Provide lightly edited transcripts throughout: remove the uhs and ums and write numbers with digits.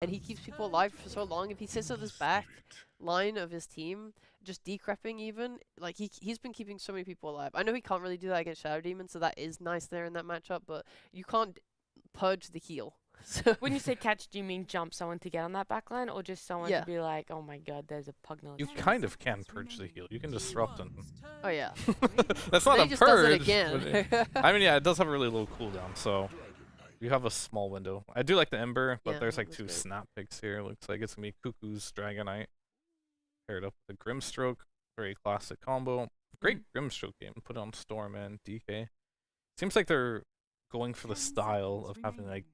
and he keeps people alive for so long. If he sits at this back line of his team, just decrepping even, like he's been keeping so many people alive. I know he can't really do that against Shadow Demon, so that is nice there in that matchup, but you can't purge the heal. So When you say catch, do you mean jump someone to get on that backline, or just someone Yeah. to be like, oh my god, there's a Pugnail? You kind of can purge the heal. You can disrupt them. Oh yeah. That's not Then a he just does it purge. again. I mean, yeah, it does have a really low cooldown, so you have a small window. I do like the Ember, but Yeah, there's like that's 2 great. snap picks here. Looks like it's gonna be Cuckoo's Dragonite paired up with a Grimstroke. Very classic combo. Great Grimstroke game. Put it on Storm and DK. Seems like they're going for the style of having like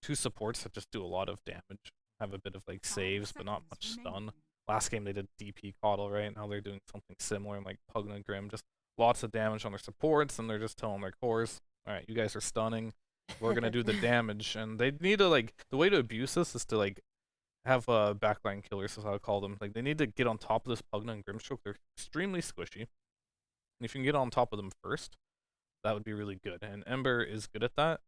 2 supports that just do a lot of damage. Have a bit of like saves, but not much stun. Last game they did DP Coddle, right? Now they're doing something similar in like Pugna Grim. Just lots of damage on their supports, and they're just telling their cores, alright, you guys are stunning. We're gonna do the damage. And they need to like, the way to abuse this is to like have backline killers, is how I call them. Like they need to get on top of this Pugna and Grimstroke. They're extremely squishy. And if you can get on top of them first, that would be really good. And Ember is good at that.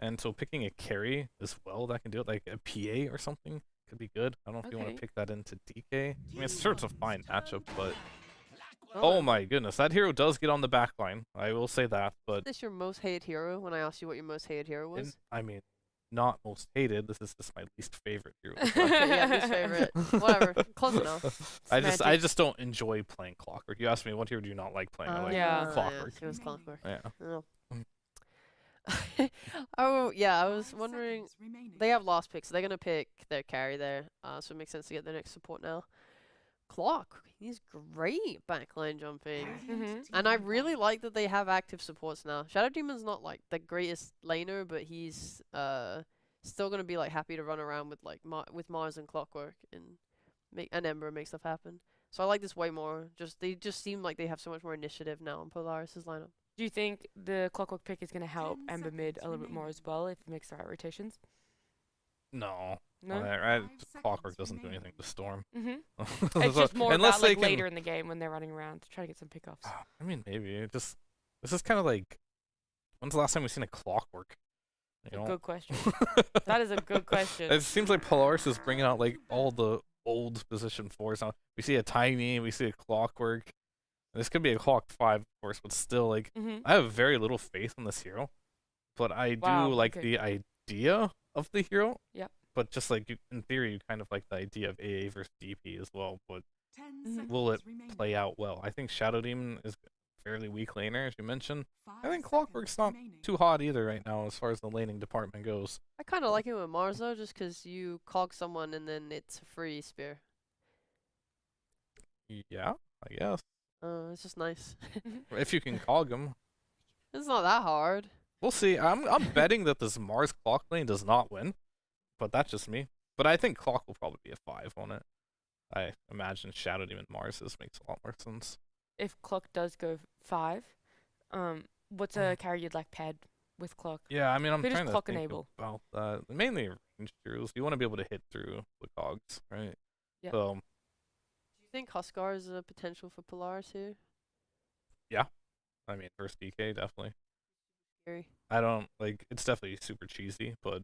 And so picking a carry as well that can do it, like a PA or something, could be good. I don't know if you want to pick that into DK. I mean, it's sure it's a fine matchup, but oh my goodness, that hero does get on the back line. I will say that, but... Is this your most hated hero when I asked you what your most hated hero was? I mean, not most hated. This is just my least favorite hero. Okay, yeah, least favorite. Whatever. Close enough. I just don't enjoy playing Clockwork. You asked me what hero do you not like playing. I like Yeah. Clockwork. Yeah, it was Clockwork. Yeah. Oh. Oh yeah, I was wondering. They have lost picks, so they're gonna pick their carry there. So it makes sense to get their next support now. Clock, he's great backline jumping, and I really like that they have active supports now. Shadow Demon's not like the greatest laner, but he's still gonna be like happy to run around with like with Mars and Clockwork and make an Ember and make stuff happen. So I like this way more. They just seem like they have so much more initiative now on Polaris's lineup. Do you think the Clockwork pick is going to help Ember mid a little bit more as well if it makes the right rotations? No. No? Clockwork doesn't do anything to Storm. It's just more Unless about they like can... later in the game when they're running around to try to get some pickoffs. I mean, maybe. This is kind of like... When's the last time we've seen a Clockwork? You know? Good question. That is a good question. It seems like Polaris is bringing out like all the old position 4s now. We see a Tiny, we see a Clockwork. This could be a Clock 5, of course, but still, like, I have very little faith in this hero. But I do like the idea of the hero. Yep. But just like, in theory, you kind of like the idea of AA versus DP as well. But will it play out well? I think Shadow Demon is fairly weak laner, as you mentioned. I think Clockwork's not too hot either right now as far as the laning department goes. I kind of like it with Mars though, just because you cog someone and then it's a free spear. Yeah, I guess. It's just nice. If you can cog him. It's not that hard. We'll see. I'm betting that this Mars Clock lane does not win, but that's just me. But I think Clock will probably be a 5 on it. I imagine Shadow Demon Mars makes a lot more sense. If Clock does go 5, what's a carry you'd like paired with Clock? Yeah, I mean, I'm Who does trying to Clock think enable? about that. Mainly range heroes. You want to be able to hit through the cogs, right? Yeah. So, Do you think Huskar is a potential for Polaris here? yeah. I mean, first DK, definitely. Scary. I don't, like, it's definitely super cheesy, but...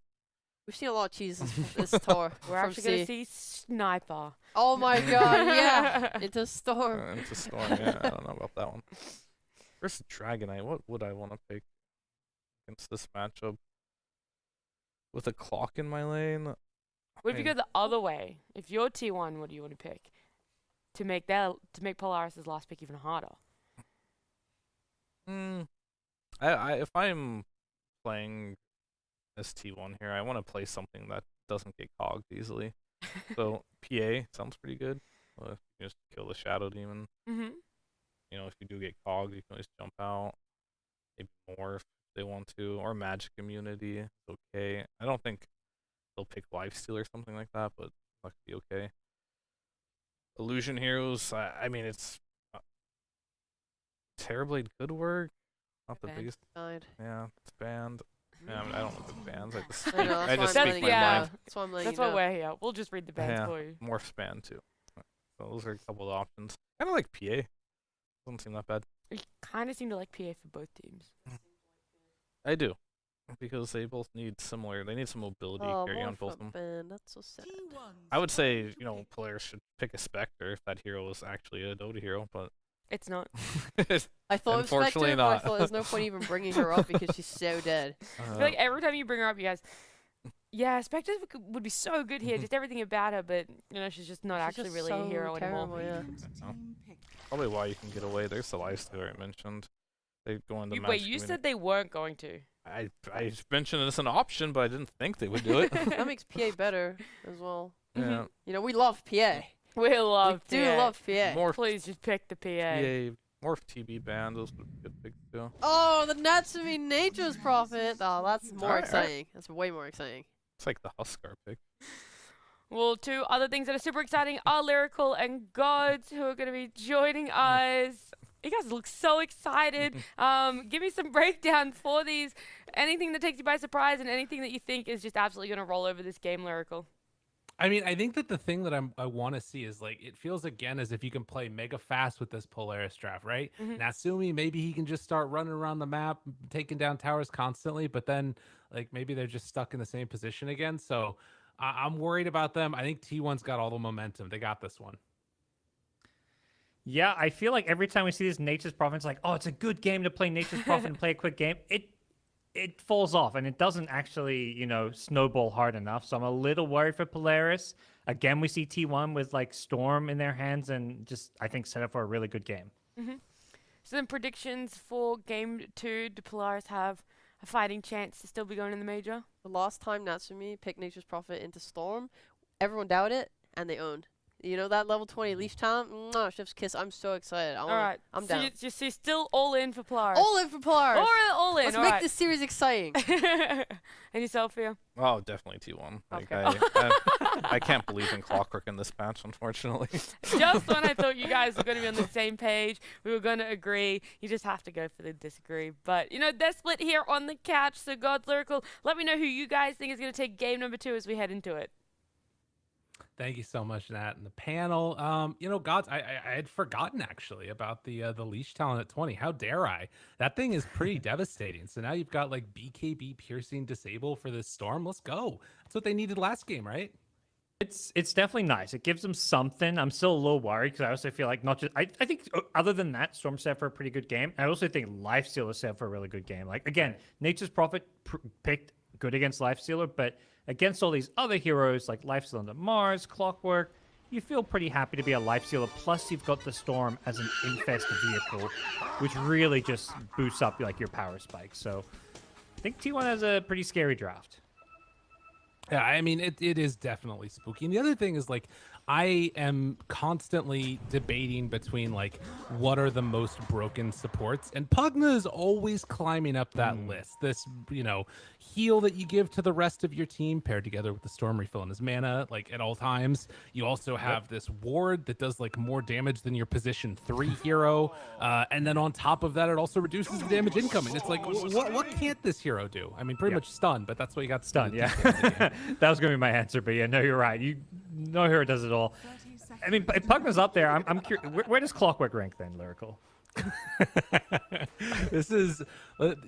We've seen a lot of cheese this tour. We're from actually going to C. see Sniper. Oh my god, yeah! Into Storm. Into Storm, yeah, I don't know about that one. Versus Dragonite, what would I want to pick against this matchup? With a Clock in my lane? What if you go the other way? If you're T1, what do you want to pick? To make Polaris' last pick even harder? If I'm playing as T1 here, I want to play something that doesn't get cogged easily. So PA sounds pretty good. You can just kill the Shadow Demon. You know, if you do get cogged, you can always jump out. Maybe more if they want to, or magic immunity is okay. I don't think they'll pick lifesteal or something like that, but that could be okay. Illusion heroes, I mean, it's Terrorblade could work. Not the biggest. Yeah, it's banned. Yeah, I mean, I don't look at bans. I just speak my mind. That's why I'm letting That's you know. why we're here. We'll just read the bans for you. Morph ban too. So those are a couple of options. Kind of like PA. Doesn't seem that bad. You kind of seem to like PA for both teams. I do. because they both need similar. They need some mobility Oh, carry more on both of them. front band. That's so sad. I would say, you know, Polaris should pick a Spectre if that hero is actually a Dota hero, but It's not. I thought it was Unfortunately Spectre, but I not. thought there's no point even bringing her up because she's so dead. I feel like every time you bring her up, you guys, yeah, Spectre would be so good here. Just everything about her, but you know, she's just not She's actually just really so a hero terrible, anymore. yeah. probably why you can get away. There's the lifestealer I mentioned. They go into Wait, you said they weren't going to. I mentioned it as an option, but I didn't think they would do it. That makes PA better as well. Yeah. You know, we love PA. We love We do PA. love PA. Morph Please just pick the PA. PA, Morph TB band, those would be good picks too. Oh, the Natsumi Nature's Prophet. Oh, that's more Alright, exciting. That's way more exciting. It's like the Huskar pick. Well, two other things that are super exciting are Lyrical and Gods, who are going to be joining us. You guys look so excited. Give me some breakdown for these. Anything that takes you by surprise and anything that you think is just absolutely going to roll over this game, Lyrical. I mean, I think that the thing that I want to see is, like, it feels again as if you can play mega fast with this Polaris draft, right? Natsumi, maybe he can just start running around the map, taking down towers constantly, but then, like, maybe they're just stuck in the same position again. So I'm worried about them. I think T1's got all the momentum. They got this one. Yeah, I feel like every time we see this Nature's Prophet, it's like, oh, it's a good game to play Nature's Prophet and play a quick game. It falls off, and it doesn't actually, you know, snowball hard enough. So I'm a little worried for Polaris. Again, we see T1 with, like, Storm in their hands and just, I think, set up for a really good game. So then predictions for Game 2. Do Polaris have a fighting chance to still be going in the major? The last time Natsumi picked Nature's Prophet into Storm, everyone doubted it, and they owned. You know that level 20 leash talent? Mwah, chef's kiss. I'm so excited. Alright, I'm so down. you're still all in for Polaris. All in for Polaris. All in, Let's all make right. this series exciting. And yourself, Theo? Oh, definitely T1. Like Okay. I can't believe in Clockwork in this match, unfortunately. Just when I thought you guys were going to be on the same page, we were going to agree. You just have to go for the disagree. But, you know, they're split here on the couch. So, God's Lyrical, let me know who you guys think is going to take game number 2 as we head into it. Thank you so much, Nat, and the panel. You know, Gods, I had forgotten actually about the leash talent at 20. How dare I? That thing is pretty devastating. So now you've got like BKB piercing disable for this Storm. Let's go. That's what they needed last game, right? It's definitely nice. It gives them something. I'm still a little worried because I also feel like not just I think other than that, Storm set for a pretty good game. I also think Lifestealer set for a really good game. Like again, Nature's Prophet picked good against Lifestealer, but against all these other heroes like Lifestealer into Mars, Clockwork, you feel pretty happy to be a Lifestealer. Plus, you've got the Storm as an infest vehicle, which really just boosts up like your power spike. So I think T1 has a pretty scary draft. Yeah, I mean, it is definitely spooky. And the other thing is, like, I am constantly debating between, like, what are the most broken supports. And Pugna is always climbing up that list. This, you know, heal that you give to the rest of your team paired together with the Storm refilling his mana, like, at all times. You also have this ward that does, like, more damage than your position 3 hero. And then on top of that, it also reduces the damage incoming. It's like, what can't this hero do? I mean, pretty much stun, but that's what you got Stun, yeah. That was going to be my answer, but yeah, no, you're right. No hero does it all. I mean, if Pugna's up there, I'm curious. Where does Clockwork rank then, Lyrical? This is,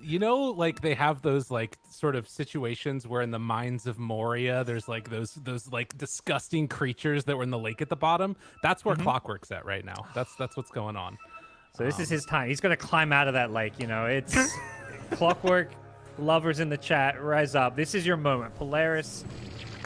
you know, like they have those like sort of situations where in the mines of Moria, there's like those like disgusting creatures that were in the lake at the bottom. That's where Clockwork's at right now. That's what's going on. So this is his time. He's going to climb out of that lake. You know, it's Clockwork. Lovers in the chat, rise up. This is your moment. Polaris,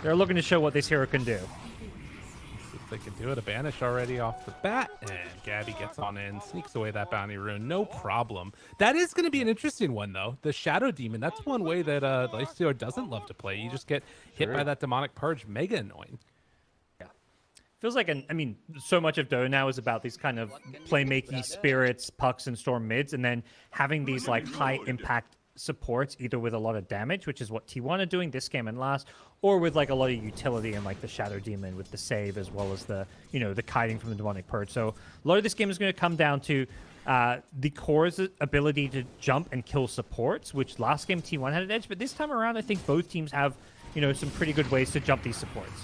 they're looking to show what this hero can do. See if they can do it. A banish already off the bat. And Gabby gets on in, sneaks away that bounty rune. No problem. That is going to be an interesting one, though. The Shadow Demon, that's one way that Lifestealer doesn't love to play. You just get hit by that Demonic Purge. Mega annoying. Yeah. Feels like, I mean, so much of Dota now is about these kind of playmaking spirits, pucks, and storm mids, and then having these like high impact supports either with a lot of damage, which is what T1 are doing this game and last, or with like a lot of utility and like the Shadow Demon with the save as well as the, you know, the kiting from the Demonic Purge. So a lot of this game is going to come down to the core's ability to jump and kill supports, which last game T1 had an edge, but this time around I think both teams have, you know, some pretty good ways to jump these supports.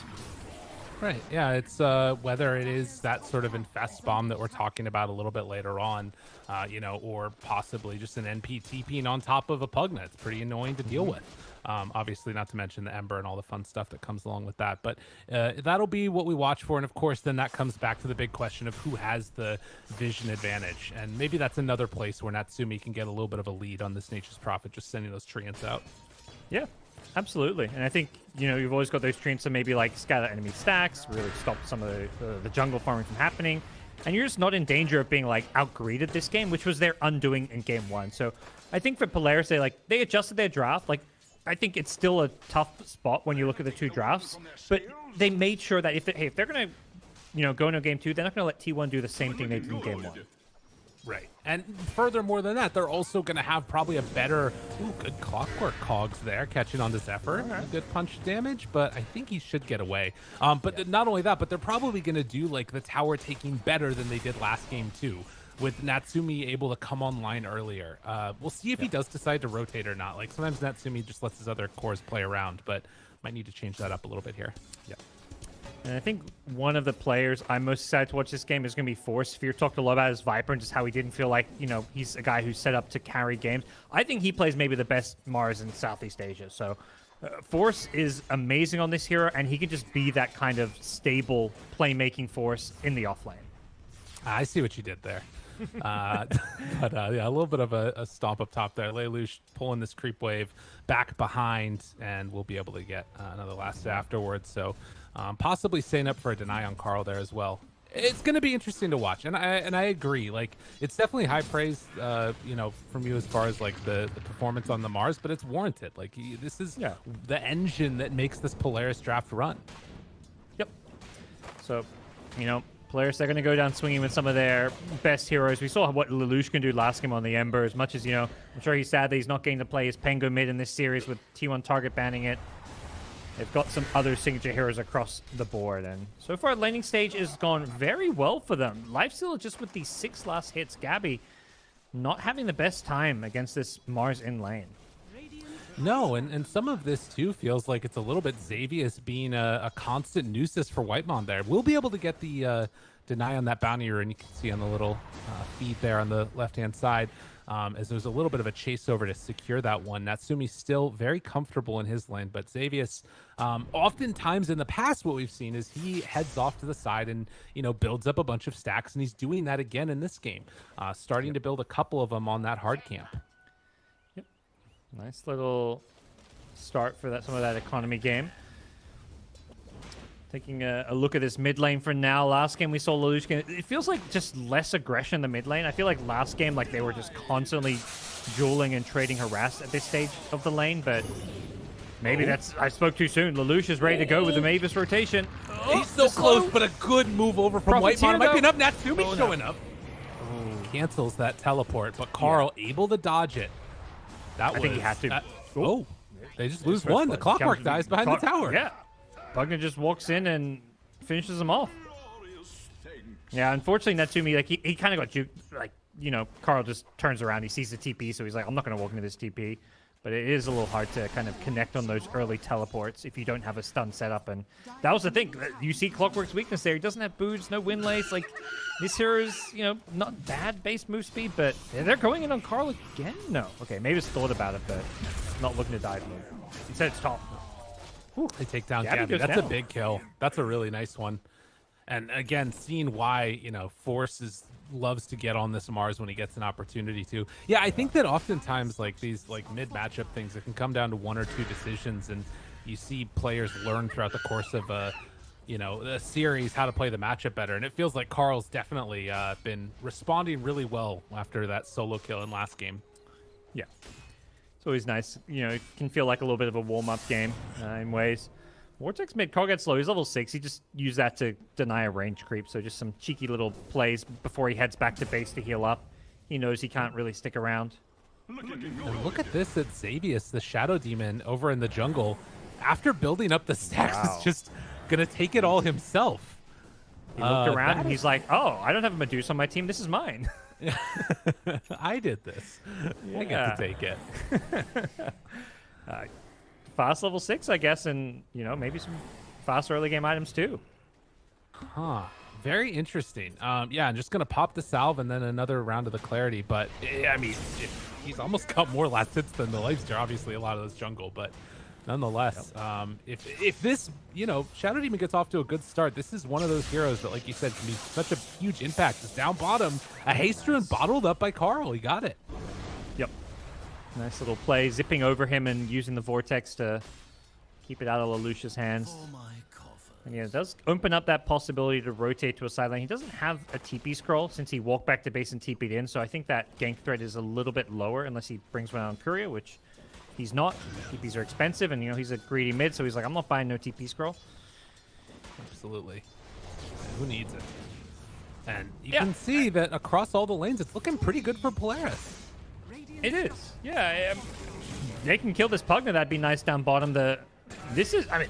Right. Yeah. It's whether it is that sort of infest bomb that we're talking about a little bit later on, or possibly just an NP TPing on top of a Pugna. It's pretty annoying to deal with. Obviously, not to mention the Ember and all the fun stuff that comes along with that. But that'll be what we watch for. And of course, then that comes back to the big question of who has the vision advantage. And maybe that's another place where Natsumi can get a little bit of a lead on this Nature's Prophet, just sending those treants out. Yeah. Absolutely, and I think you've always got those treants to maybe like scatter enemy stacks, really stop some of the jungle farming from happening, and you're just not in danger of being like outgreeded this game, which was their undoing in game 1. So I think for Polaris, they adjusted their draft. Like I think it's still a tough spot when you look at the 2 drafts, but they made sure that if they're gonna go into game 2, they're not gonna let T1 do the same thing they did in game 1. Right. And furthermore than that, they're also going to have probably a better... Ooh, good clockwork cogs there, catching on to Zephyr. Right. Good punch damage, but I think he should get away. But not only that, but they're probably going to do like the tower taking better than they did last game too, with Natsumi able to come online earlier. We'll see if he does decide to rotate or not. Like sometimes Natsumi just lets his other cores play around, but might need to change that up a little bit here. Yeah. And I think one of the players I'm most excited to watch this game is going to be Force. Fear talked a lot about his Viper and just how he didn't feel like, he's a guy who's set up to carry games. I think he plays maybe the best Mars in Southeast Asia. So Force is amazing on this hero, and he can just be that kind of stable playmaking force in the offlane. I see what you did there. But yeah, a little bit of a stomp up top there. Lelouch pulling this creep wave back behind, and we'll be able to get another last hit afterwards. So possibly staying up for a deny on Carl there as well. It's going to be interesting to watch, and I agree. Like it's definitely high praise, from you as far as like the performance on the Mars, but it's warranted. Like this is the engine that makes this Polaris draft run. Yep. So, Polaris, they're going to go down swinging with some of their best heroes. We saw what Lelouch can do last game on the Ember. As much as, I'm sure he's sad that he's not getting to play his Pengo mid in this series with T1 target banning it. They've got some other signature heroes across the board. And so far, laning stage has gone very well for them. Lifesteal just with these 6 last hits. Gabby not having the best time against this Mars in lane. No, and some of this too feels like it's a little bit Xavius being a constant nuisance for Whitemon there. We'll be able to get the deny on that bounty, and you can see on the little feed there on the left-hand side, as there's a little bit of a chase over to secure that one. Natsumi's still very comfortable in his lane, but Xavius, oftentimes in the past what we've seen is he heads off to the side and, builds up a bunch of stacks, and he's doing that again in this game, starting to build a couple of them on that hard camp. Nice little start for some of that economy game. Taking a look at this mid lane for now. Last game we saw Lelouch. It feels like just less aggression in the mid lane. I feel like last game, they were just constantly dueling and trading harass at this stage of the lane, but maybe I spoke too soon. Lelouch is ready to go with the Mavis rotation. He's so close, but a good move over from Whitemon. Might be enough. Natsumi showing up. Cancels that teleport, but Carl able to dodge it. I think he had to. They just lose one. The clockwork dies behind the tower. Yeah. Bugner just walks in and finishes him off. Yeah, unfortunately, Natsumi, he kind of got juked. Carl just turns around. He sees the TP, so he's like, I'm not going to walk into this TP. But it is a little hard to kind of connect on those early teleports if you don't have a stun setup. And that was the thing. You see Clockwork's weakness there. He doesn't have boots, no wind lace. This hero is, not bad base move speed, but they're going in on Carl again? No. Okay, maybe it's thought about it, but not looking to dive move. He said it's top. They take down Gabby. That's a big kill. That's a really nice one. And again, seeing why, Force loves to get on this Mars when he gets an opportunity to. Yeah, I think that oftentimes these mid matchup things, it can come down to 1 or 2 decisions, and you see players learn throughout the course of a series how to play the matchup better. And it feels like Carl's definitely been responding really well after that solo kill in last game. Yeah. It's always nice. It can feel like a little bit of a warm-up game in ways. Vortex mid Carl gets slow. He's level 6. He just used that to deny a range creep. So just some cheeky little plays before he heads back to base to heal up. He knows he can't really stick around. And look at this at Xavius, the Shadow Demon over in the jungle. After building up the stacks, is just going to take it all himself. He looked around and he's like, oh, I don't have a Medusa on my team. This is mine. I did this. I get to take it. Fast level 6, I guess, and maybe some fast early game items too. Huh. Very interesting. Yeah, I'm just gonna pop the salve and then another round of the clarity. But I mean, he's almost got more last hits than the lifesteal. Obviously, a lot of this jungle, but nonetheless, if this, Shadow Demon gets off to a good start, this is one of those heroes that, like you said, can be such a huge impact. Just down bottom, a haste rune bottled up by Carl. He got it. Yep. Nice little play, zipping over him and using the vortex to keep it out of Lelouch's hands. And yeah, it does open up that possibility to rotate to a side lane. He doesn't have a TP scroll since he walked back to base and TP'd in, so I think that gank threat is a little bit lower unless he brings one on Courier, which he's not. TPs are expensive, and he's a greedy mid, so he's like, I'm not buying no TP scroll. Absolutely. Who needs it? And you can see that across all the lanes, it's looking pretty good for Polaris. It is. Yeah, they can kill this Pugna. That'd be nice down bottom. This is, I mean,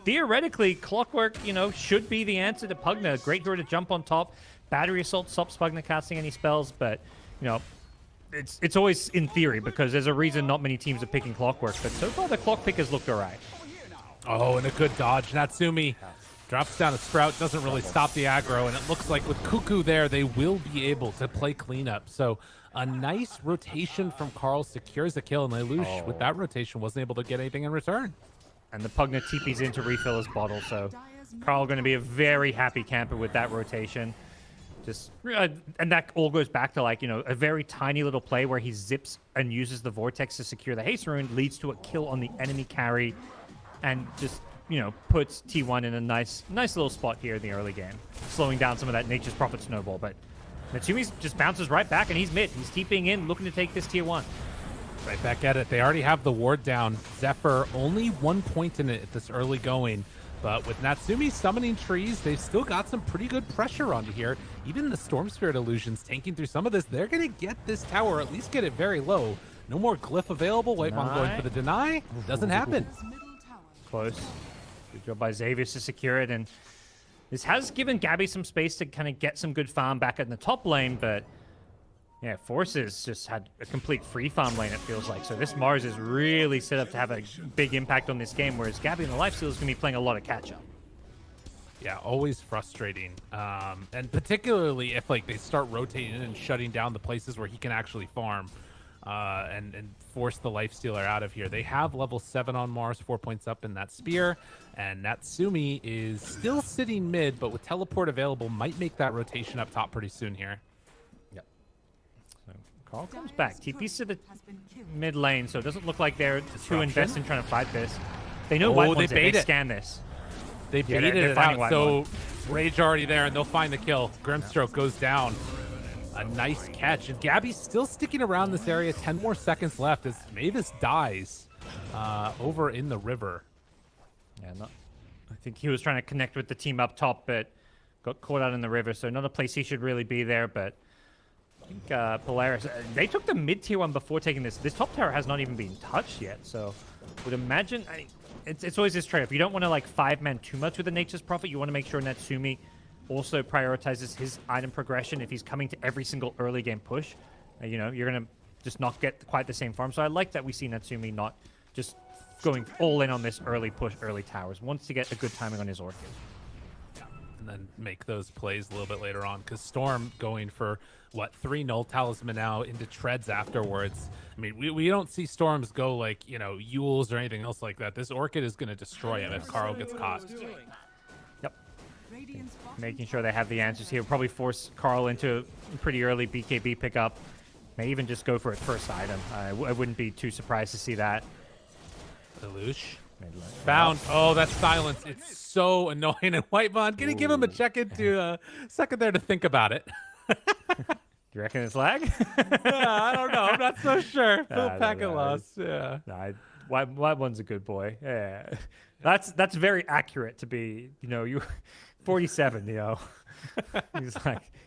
theoretically, Clockwork, should be the answer to Pugna. Great hero to jump on top. Battery Assault stops Pugna casting any spells, but, it's always in theory because there's a reason not many teams are picking Clockwork, but so far the Clock pickers looked all right. Oh, and a good dodge. Natsumi drops down a Sprout, doesn't really stop the aggro, and it looks like with Cuckoo there, they will be able to play cleanup. So a nice rotation from Carl secures a kill, and Lelouch, with that rotation, wasn't able to get anything in return. And the Pugna TP's in to refill his bottle, so Carl going to be a very happy camper with that rotation. And that all goes back to a very tiny little play where he zips and uses the vortex to secure the haste rune, leads to a kill on the enemy carry, and just puts T1 in a nice little spot here in the early game, slowing down some of that Nature's Prophet snowball. But Natsumi just bounces right back, and he's mid. He's TPing in, looking to take this tier 1. Right back at it. They already have the ward down. Zephyr only 1 point in it at this early going. But with Natsumi summoning trees, they've still got some pretty good pressure onto here. Even the Storm Spirit illusions tanking through some of this. They're going to get this tower, or at least get it very low. No more glyph available. Whitemon going for the deny. Doesn't happen. Close. Good job by Xavier to secure it. And this has given Gabby some space to kind of get some good farm back in the top lane, but yeah, Forces just had a complete free farm lane, it feels like. So this Mars is really set up to have a big impact on this game, whereas Gabby in the lifesteal is going to be playing a lot of catch-up. Yeah, always frustrating. And particularly if they start rotating and shutting down the places where he can actually farm and force the lifestealer out of here. They have level 7 on Mars, 4 points up in that spear. And Natsumi is still sitting mid, but with teleport available, might make that rotation up top pretty soon here. Carl comes back. TP's to the mid lane, so it doesn't look like they're too invested in trying to fight this. They know they scan this. They baited it out, so Rage already there, and they'll find the kill. Grimstroke goes down. A nice catch, and Gabby's still sticking around this area. 10 more seconds left as Mavis dies over in the river. Yeah, I think he was trying to connect with the team up top, but got caught out in the river, so not a place he should really be there, but I think Polaris, they took the mid-tier one before taking this. This top tower has not even been touched yet, so would imagine, it's always this trade-off. You don't want to 5-man too much with the Nature's Prophet. You want to make sure Natsumi also prioritizes his item progression if he's coming to every single early game push. You're going to just not get quite the same farm. So I like that we see Natsumi not just going all in on this early push, early towers. Wants to get a good timing on his Orchid. And then make those plays a little bit later on, because Storm going for 3 null talisman now into treads afterwards. I mean, we don't see Storms go Yules or anything else like that. This Orchid is going to destroy him if Carl gets caught. Yep. Making sure they have the answers here. Probably force Carl into a pretty early BKB pickup. May even just go for its first item. I wouldn't be too surprised to see that. Lelouch. Found. Oh, that silence. It's so annoying. And Whitemon, can you give him a second there to think about it? You reckon it's lag? I don't know. I'm not so sure. Full packet loss. Yeah. Whitemon's a good boy. Yeah. That's very accurate to be, you 47,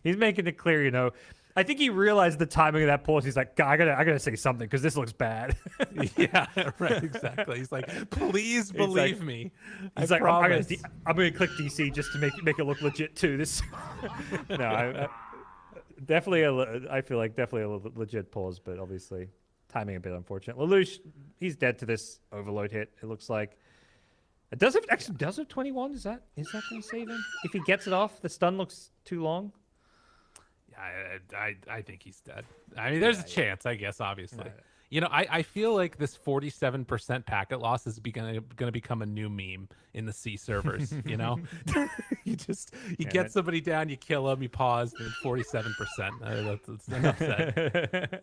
He's making it clear, I think he realized the timing of that pause. He's like, I gotta say something because this looks bad. Yeah, right, exactly. He's like, please believe me. He's like, I'm gonna click DC just to make it look legit too. This, I feel like definitely a legit pause, but obviously timing a bit unfortunate. Lelouch, he's dead to this overload hit. It looks like. It does have actually does have 21. Is that going to save him? If he gets it off, the stun looks too long. Yeah, I think he's dead. I mean, there's a chance, I guess, obviously. You know, I feel like this 47% packet loss is going to become a new meme in the C servers, you know? you get somebody down, you kill them, you pause, and 47%. That's enough said.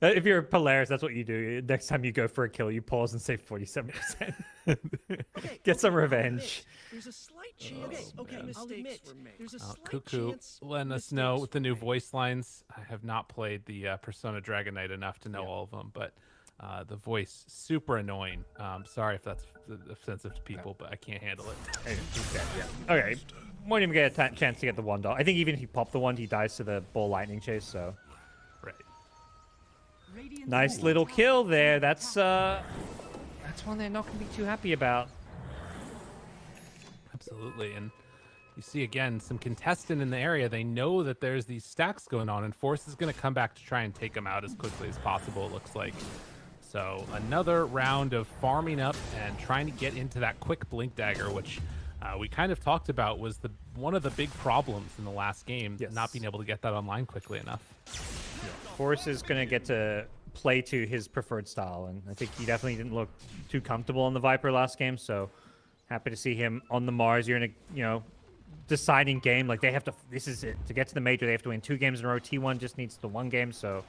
If you're Polaris, that's what you do. Next time you go for a kill, you pause and say 47%. Get some revenge. There's a slight chance. Okay, mistakes were made. There's a slight Cuckoo, chance. letting us know with the new voice lines. I have not played the Persona Dragon Knight enough to know all of them, but the voice super annoying. Sorry if that's offensive to people, but I can't handle it. Okay, won't even get a chance to get the wand off. I think even if he popped the wand, he dies to the ball lightning chase. So, right. Nice little kill there. That's one they're not going to be too happy about. Absolutely, and you see again some contestant in the area. They know that there's these stacks going on, and Force is going to come back to try and take them out as quickly as possible. It looks like. So another round of farming up and trying to get into that quick blink dagger, which we kind of talked about was one of the big problems in the last game, not being able to get that online quickly enough. Force is going to get to play to his preferred style, and I think he definitely didn't look too comfortable on the Viper last game. So happy to see him on the Mars. You're in a deciding game. Like they have to. This is it to get to the major. They have to win 2 games in a row. T1 just needs the 1 game. So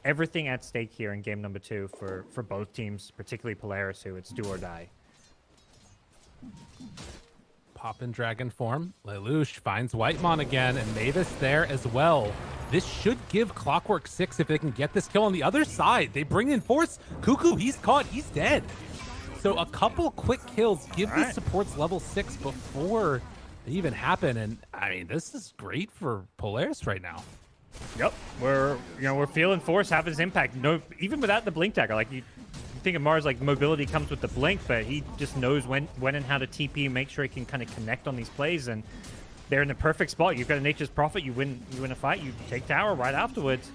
everything at stake here in game number 2 for both teams, particularly Polaris, who it's do or die. Pop in dragon form. Lelouch finds Whitemon again, and Mavis there as well. This should give Clockwork 6 if they can get this kill on the other side. They bring in Force. Cuckoo, he's caught. He's dead. So a couple quick kills give the supports level 6 before they even happen. And I mean, this is great for Polaris right now. Yep, we're feeling Force have his impact. No, even without the blink dagger, like you think of Mars, like mobility comes with the blink, but he just knows when and how to TP, make sure he can kind of connect on these plays, and they're in the perfect spot. You've got a Nature's Prophet, you win a fight, you take tower right afterwards.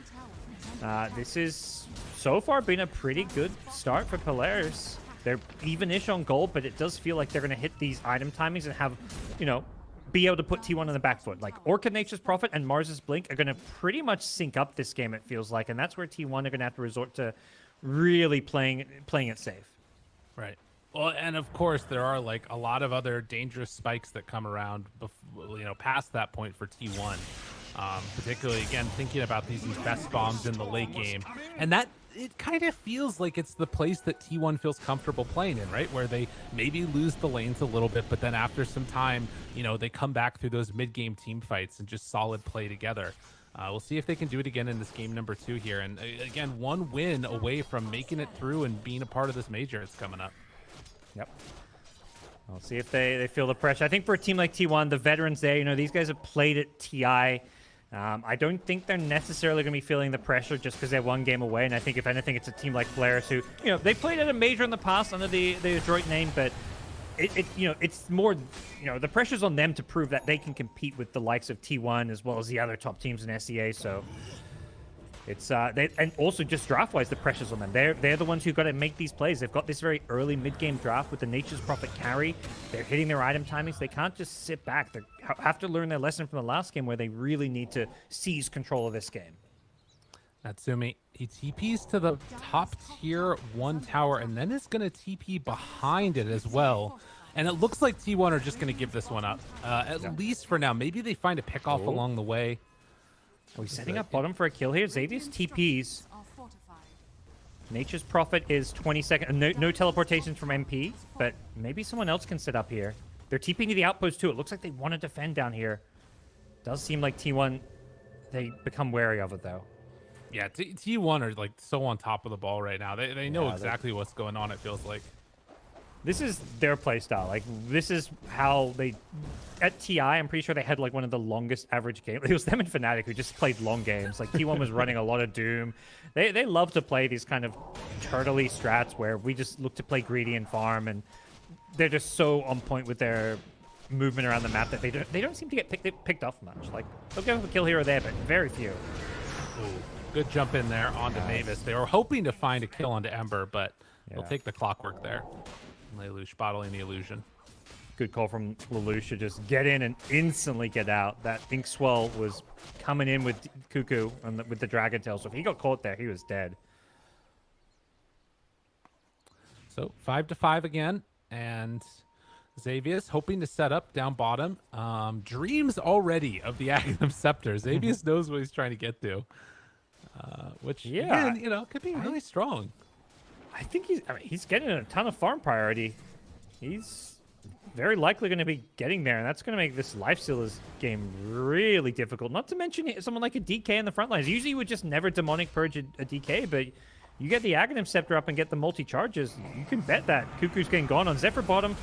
This is so far been a pretty good start for Polaris. They're even-ish on gold, but it does feel like they're going to hit these item timings and have, be able to put T1 on the back foot. Like Orchid Nature's Prophet and Mars's Blink are going to pretty much sync up this game, it feels like, and that's where T1 are going to have to resort to really playing it safe. Right. Well, and of course there are like a lot of other dangerous spikes that come around, past that point for T1. Particularly again thinking about these best bombs in the late game, and that it kind of feels like it's the place that T1 feels comfortable playing in, right? Where they maybe lose the lanes a little bit, but then after some time, they come back through those mid-game team fights and just solid play together. We'll see if they can do it again in this game number 2 here. And again, 1 win away from making it through and being a part of this major that's coming up. Yep. We'll see if they feel the pressure. I think for a team like T1, the veterans there, these guys have played at TI. I don't think they're necessarily going to be feeling the pressure just because they're 1 game away. And I think, if anything, it's a team like Polaris who, they played at a major in the past under the Adroit name, but it's more, the pressure's on them to prove that they can compete with the likes of T1 as well as the other top teams in SEA. So it's and also just draft-wise, the pressure's on them. They're the ones who got to make these plays. They've got this very early mid-game draft with the Nature's Prophet carry. They're hitting their item timings. They can't just sit back. They have to learn their lesson from the last game where they really need to seize control of this game. Natsumi, he TPs to the top tier 1 tower and then is going to TP behind it as well. And it looks like T1 are just going to give this one up, at least for now. Maybe they find a pick-off along the way. Are we setting up bottom for a kill here? Xavier's TPs. Nature's Prophet is 20 seconds. No teleportations from MP, but maybe someone else can set up here. They're TPing to the outpost too. It looks like they want to defend down here. Does seem like T1, they become wary of it though. Yeah, T1 are like so on top of the ball right now. They know exactly what's going on, it feels like. This is their play style. Like, this is how they... At TI, I'm pretty sure they had, like, one of the longest average games. It was them and Fnatic who just played long games. Like, T1 was running a lot of Doom. They love to play these kind of turtley strats where we just look to play greedy and farm, and they're just so on point with their movement around the map that they don't seem to get picked off much. Like, they'll get a kill here or there, but very few. Ooh, good jump in there onto Mavis. They were hoping to find a kill onto Ember, but they'll take the Clockwork there. Lelouch bottling the illusion. Good call from Lelouch to just get in and instantly get out. That Ink Swell was coming in with Cuckoo and with the Dragon Tail, so if he got caught there, he was dead. So 5-5 again, and Xavius hoping to set up down bottom. Dreams already of the Aghanim Scepter. Xavius knows what he's trying to get to, which again, you know, could be really strong. I think he's getting a ton of farm priority. He's very likely going to be getting there, and that's going to make this Life Stealers game really difficult. Not to mention someone like a DK in the front lines. Usually you would just never Demonic Purge a DK, but you get the Aghanim Scepter up and get the multi-charges, you can bet that Cuckoo's getting gone on Zephyr bottom.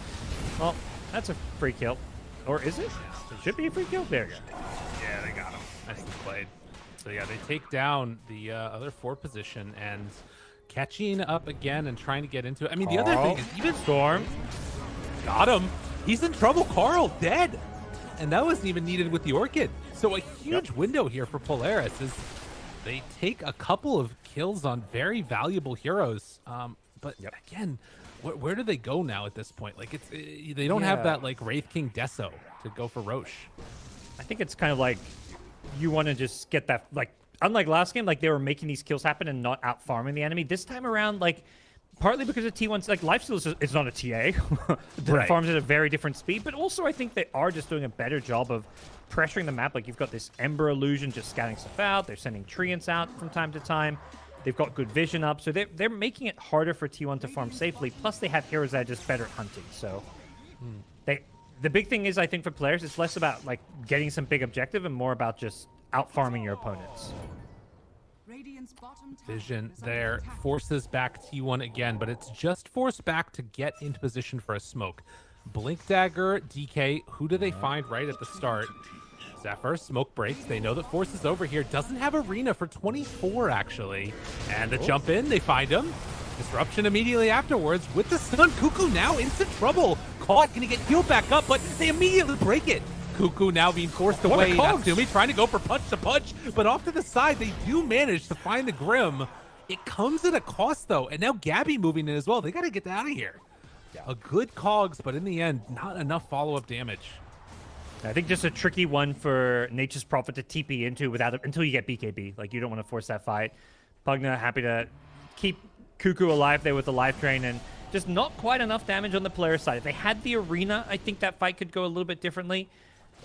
Well, that's a free kill. Or is it? It should be a free kill. There you go. Yeah, they got him. Nicely played. So yeah, they take down the other 4 position and catching up again and trying to get into it. I mean, the other thing is even Storm got him. He's in trouble. Carl dead. And that wasn't even needed with the Orchid. So a huge window here for Polaris is they take a couple of kills on very valuable heroes. But again, where do they go now at this point? Like they don't have that like Wraith King Deso to go for Roche. I think it's kind of like you want to just get that, like, unlike last game, like they were making these kills happen and not out farming the enemy. This time around, like, partly because of T1's, like, Lifesteal is not a TA. It farms at a very different speed, but also I think they are just doing a better job of pressuring the map. Like, you've got this Ember Illusion just scouting stuff out. They're sending Treants out from time to time. They've got good vision up, so they're making it harder for T1 to farm safely. Plus, they have heroes that are just better at hunting. So the big thing is, I think, for players, it's less about like getting some big objective and more about just out farming your opponents. Vision there forces back T1 again, but it's just forced back to get into position for a smoke. Blink Dagger, DK, who do they find right at the start? Zephyr, smoke breaks. They know that Force is over here. Doesn't have Arena for 24, actually. And the jump in, they find him. Disruption immediately afterwards with the stun. Cuckoo now instant trouble. Caught, gonna get healed back up, but they immediately break it. Cuckoo now being forced away. Natsumi trying to go for punch to punch, but off to the side, they do manage to find the Grim. It comes at a cost, though, and now Gabby moving in as well. They got to get out of here. A good cogs, but in the end, not enough follow-up damage. I think just a tricky one for Nature's Prophet to TP into until you get BKB. Like, you don't want to force that fight. Pugna happy to keep Cuckoo alive there with the life drain, and just not quite enough damage on the player side. If they had the Arena, I think that fight could go a little bit differently.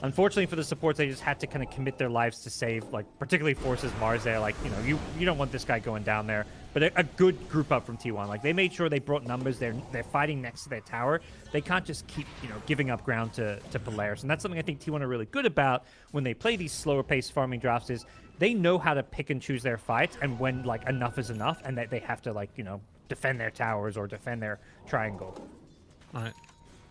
Unfortunately for the supports, they just had to kind of commit their lives to save, like, particularly Forces Mars there. Like, you know, you don't want this guy going down there. But a good group up from T1. Like, they made sure they brought numbers. They're fighting next to their tower. They can't just keep, you know, giving up ground to Polaris. And that's something I think T1 are really good about when they play these slower paced farming drafts is they know how to pick and choose their fights and when, like, enough is enough and that they have to, like, you know, defend their towers or defend their triangle. All right.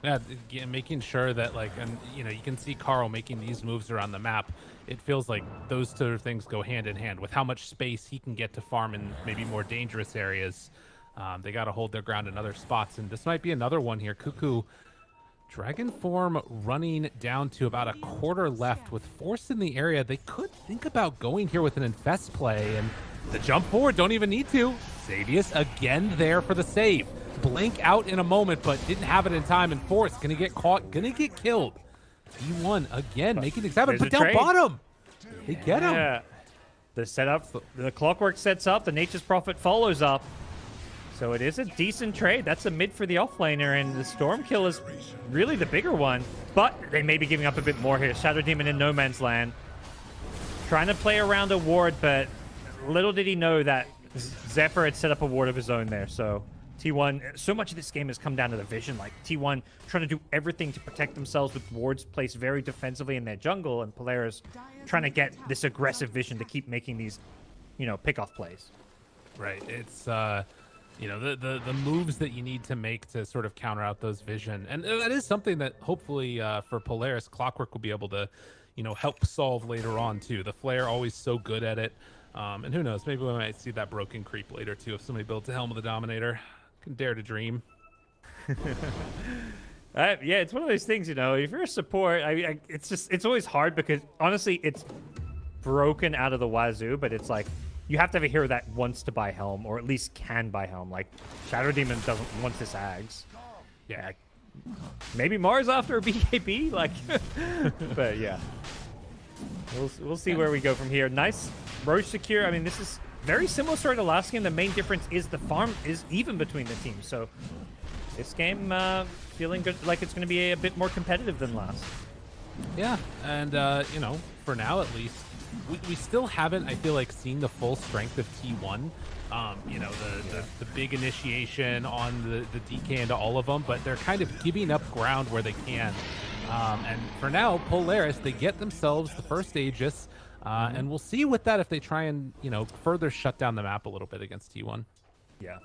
Yeah, making sure that, like, and you know, you can see Carl making these moves around the map. It feels like those two things go hand in hand with how much space he can get to farm in maybe more dangerous areas. They got to hold their ground in other spots, and this might be another one here. Cuckoo, Dragon Form running down to about a quarter left with Force in the area. They could think about going here with an Infest play, and the jump forward don't even need to. Xavius again there for the save. Blink out in a moment, but didn't have it in time, and Force gonna get caught, gonna get killed. T1 again making things happen, but down bottom. They get him. The setup, the Clockwork sets up, the Nature's Prophet follows up. So it is a decent trade. That's a mid for the offlaner, and the Storm kill is really the bigger one. But they may be giving up a bit more here. Shadow Demon in no man's land. Trying to play around a ward, but little did he know that Zephyr had set up a ward of his own there, so T1, so much of this game has come down to the vision. Like, T1 trying to do everything to protect themselves with wards placed very defensively in their jungle, and Polaris trying to get this aggressive vision to keep making these, you know, pick-off plays. Right. It's, you know, the moves that you need to make to sort of counter out those vision. And that is something that hopefully for Polaris, Clockwork will be able to, you know, help solve later on, too. The Flare always so good at it. And who knows, maybe we might see that broken creep later, too, if somebody builds a Helm of the Dominator. Can dare to dream. Yeah, it's one of those things, you know, if you're a support, it's always hard because, honestly, it's broken out of the wazoo, but it's like, you have to have a hero that wants to buy Helm, or at least can buy Helm. Like, Shadow Demon doesn't want this Ags. Yeah. Maybe Mars after a BKB, like, but yeah, we'll see where we go from here. Nice Roche secure. I mean, this is very similar story to last game. The main difference is the farm is even between the teams. So this game feeling good, like it's going to be a bit more competitive than last. Yeah, and you know, for now at least, we still haven't, I feel like, seen the full strength of T1. You know, the big initiation on the DK into all of them, but they're kind of giving up ground where they can. And for now, Polaris, they get themselves the first Aegis, and we'll see with that if they try and, you know, further shut down the map a little bit against T1. Yeah.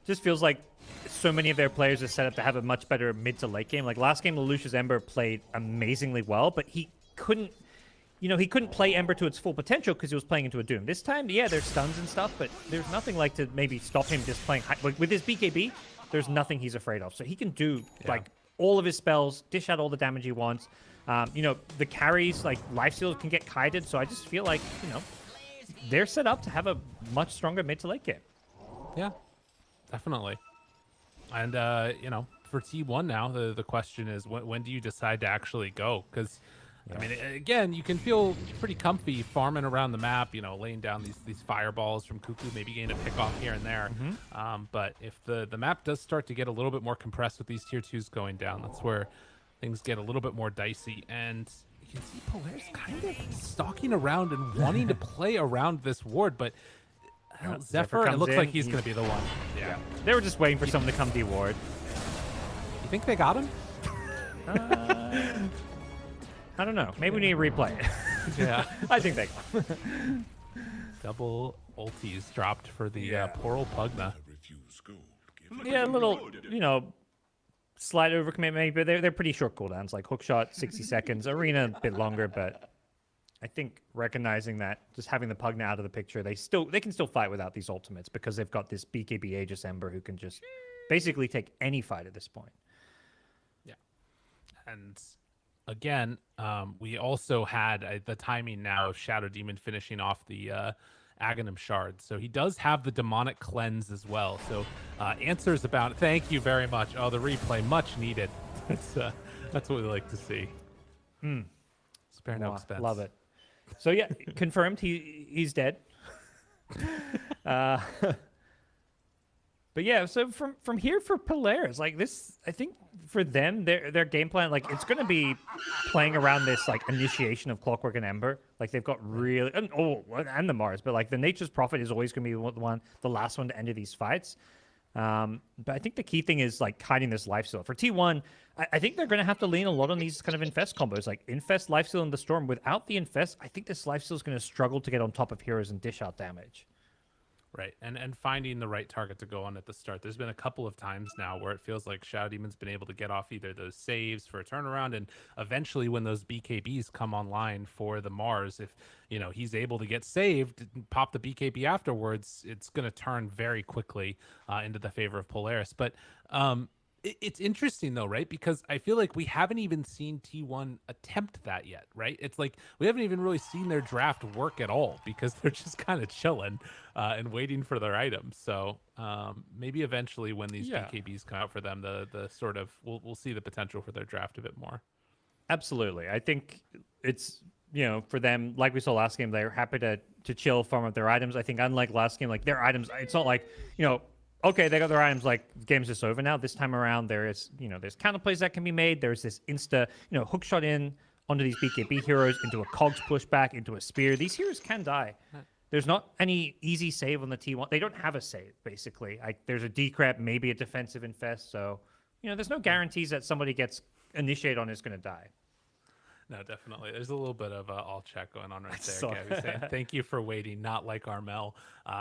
Just feels like so many of their players are set up to have a much better mid to late game. Like last game, Lelouch's Ember played amazingly well, but he couldn't, you know, he couldn't play Ember to its full potential because he was playing into a Doom. This time, yeah, there's stuns and stuff, but there's nothing like to maybe stop him just playing high. Like with his BKB, there's nothing he's afraid of. So he can do like all of his spells, dish out all the damage he wants. You know, the carries, like life steals can get kited. So I just feel like, you know, they're set up to have a much stronger mid to late game. Yeah, definitely. And, you know, for T1 now, the question is, when do you decide to actually go? Because, I mean, again, you can feel pretty comfy farming around the map, you know, laying down these fireballs from Cuckoo, maybe getting a pick off here and there. But if the map does start to get a little bit more compressed with these tier 2s going down, that's where things get a little bit more dicey. And you can see Polaris kind of stalking around and wanting to play around this ward, but Zephyr, it looks like he's going to be the one. Yeah. They were just waiting for someone to come de-ward. You think they got him? I don't know. Maybe we need to replay it. Yeah. I think they got Double ultis dropped for the Poral Pugna. Yeah, a little, you know, slight overcommit maybe, but they're pretty short cooldowns. Like hookshot, 60 seconds. Arena, a bit longer, but I think recognizing that, just having the Pugna out of the picture, they can still fight without these ultimates because they've got this BKB Aegis Ember who can just basically take any fight at this point. Yeah. And again, we also had the timing now of Shadow Demon finishing off the Aghanim Shard. So he does have the Demonic Cleanse as well. So answers about, thank you very much. Oh, the replay, much needed. That's what we like to see. Spare no expense. Love it. So yeah, confirmed he's dead. But yeah, so from here for Polaris, like this, I think for them, their game plan, like it's going to be playing around this like initiation of Clockwork and Ember. Like they've got really, and the Mars, but like the Nature's Prophet is always going to be the last one to end these fights. But I think the key thing is like hiding this lifesteal. For T1, I think they're going to have to lean a lot on these kind of Infest combos, like Infest, lifesteal, and the Storm. Without the Infest, I think this lifesteal is going to struggle to get on top of heroes and dish out damage. Right, and finding the right target to go on at the start. There's been a couple of times now where it feels like Shadow Demon's been able to get off either those saves for a turnaround, and eventually when those BKBs come online for the Mars, if you know he's able to get saved, pop the BKB afterwards, it's going to turn very quickly into the favor of Polaris. But it's interesting though, right? Because I feel like we haven't even seen T1 attempt that yet, right? It's like we haven't even really seen their draft work at all because they're just kind of chilling and waiting for their items. So maybe eventually when these BKBs come out for them, the sort of we'll see the potential for their draft a bit more. Absolutely. I think it's, you know, for them, like we saw last game, they're happy to chill, farm up their items. I think unlike last game, like their items, it's not like, you know, okay, they got their items, like the game's just over now. This time around, there's counterplays that can be made. There's this hook shot in onto these BKB heroes, into a cogs pushback, into a spear. These heroes can die. There's not any easy save on the T1. They don't have a save, basically. There's a decrep, maybe a defensive infest. So, you know, there's no guarantees that somebody gets initiated on is going to die. No, definitely. There's a little bit of all check going on right there. Gabby saying, thank you for waiting, not like Armel.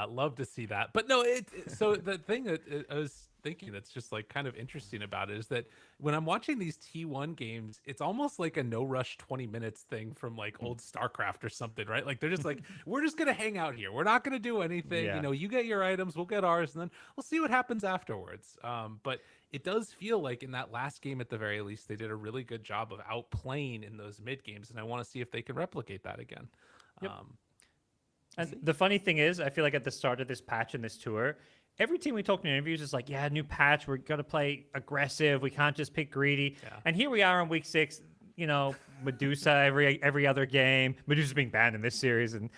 Love to see that. But no, so the thing that I was thinking that's just like kind of interesting about it is that when I'm watching these T1 games, it's almost like a no rush 20 minutes thing from like old StarCraft or something, right? Like they're just like, we're just going to hang out here. We're not going to do anything. You know, you get your items, we'll get ours, and then we'll see what happens afterwards. But it does feel like in that last game, at the very least, they did a really good job of outplaying in those mid games, and I want to see if they can replicate that again. Yep. And the funny thing is, I feel like at the start of this patch and this tour, every team we talk to in interviews is like, yeah, new patch, we're going to play aggressive, we can't just pick greedy. Yeah. And here we are in week 6, you know, Medusa every other game. Medusa's being banned in this series, and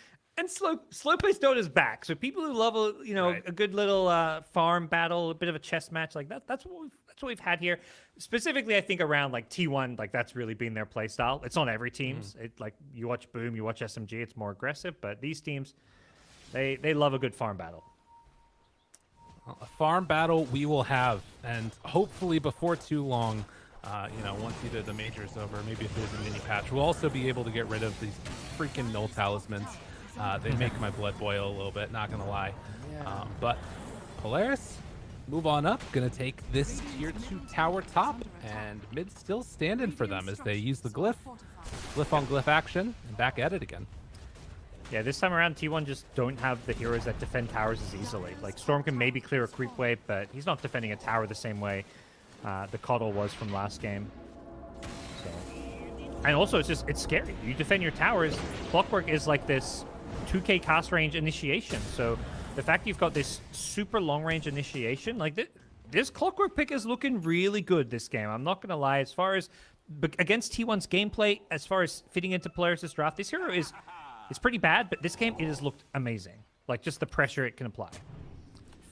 slow plays Dota's back. So people who love a good little farm battle, a bit of a chess match like that, that's what we've had here. Specifically, I think around like T1, like that's really been their play style. It's on every team's. It like you watch Boom, you watch SMG, it's more aggressive, but these teams, they love a good farm battle. Well, a farm battle we will have, and hopefully before too long, once either the major's over, maybe if there's a mini patch, we'll also be able to get rid of these freaking null talismans. They make my blood boil a little bit, not gonna lie. Yeah. But Polaris, move on up, gonna take this tier 2 tower top, and mid still standing for them as they use the glyph on glyph action, and back at it again. Yeah, this time around, T1 just don't have the heroes that defend towers as easily. Like, Storm can maybe clear a creep wave, but he's not defending a tower the same way the Kalo was from last game. So, and also, it's scary. You defend your towers, Clockwork is like this 2k cast range initiation. So, the fact you've got this super long range initiation, like, this Clockwork pick is looking really good this game. I'm not going to lie. As far as against T1's gameplay, as far as fitting into Polaris' draft, this hero is... It's pretty bad, but this game, it has looked amazing. Like, just the pressure it can apply.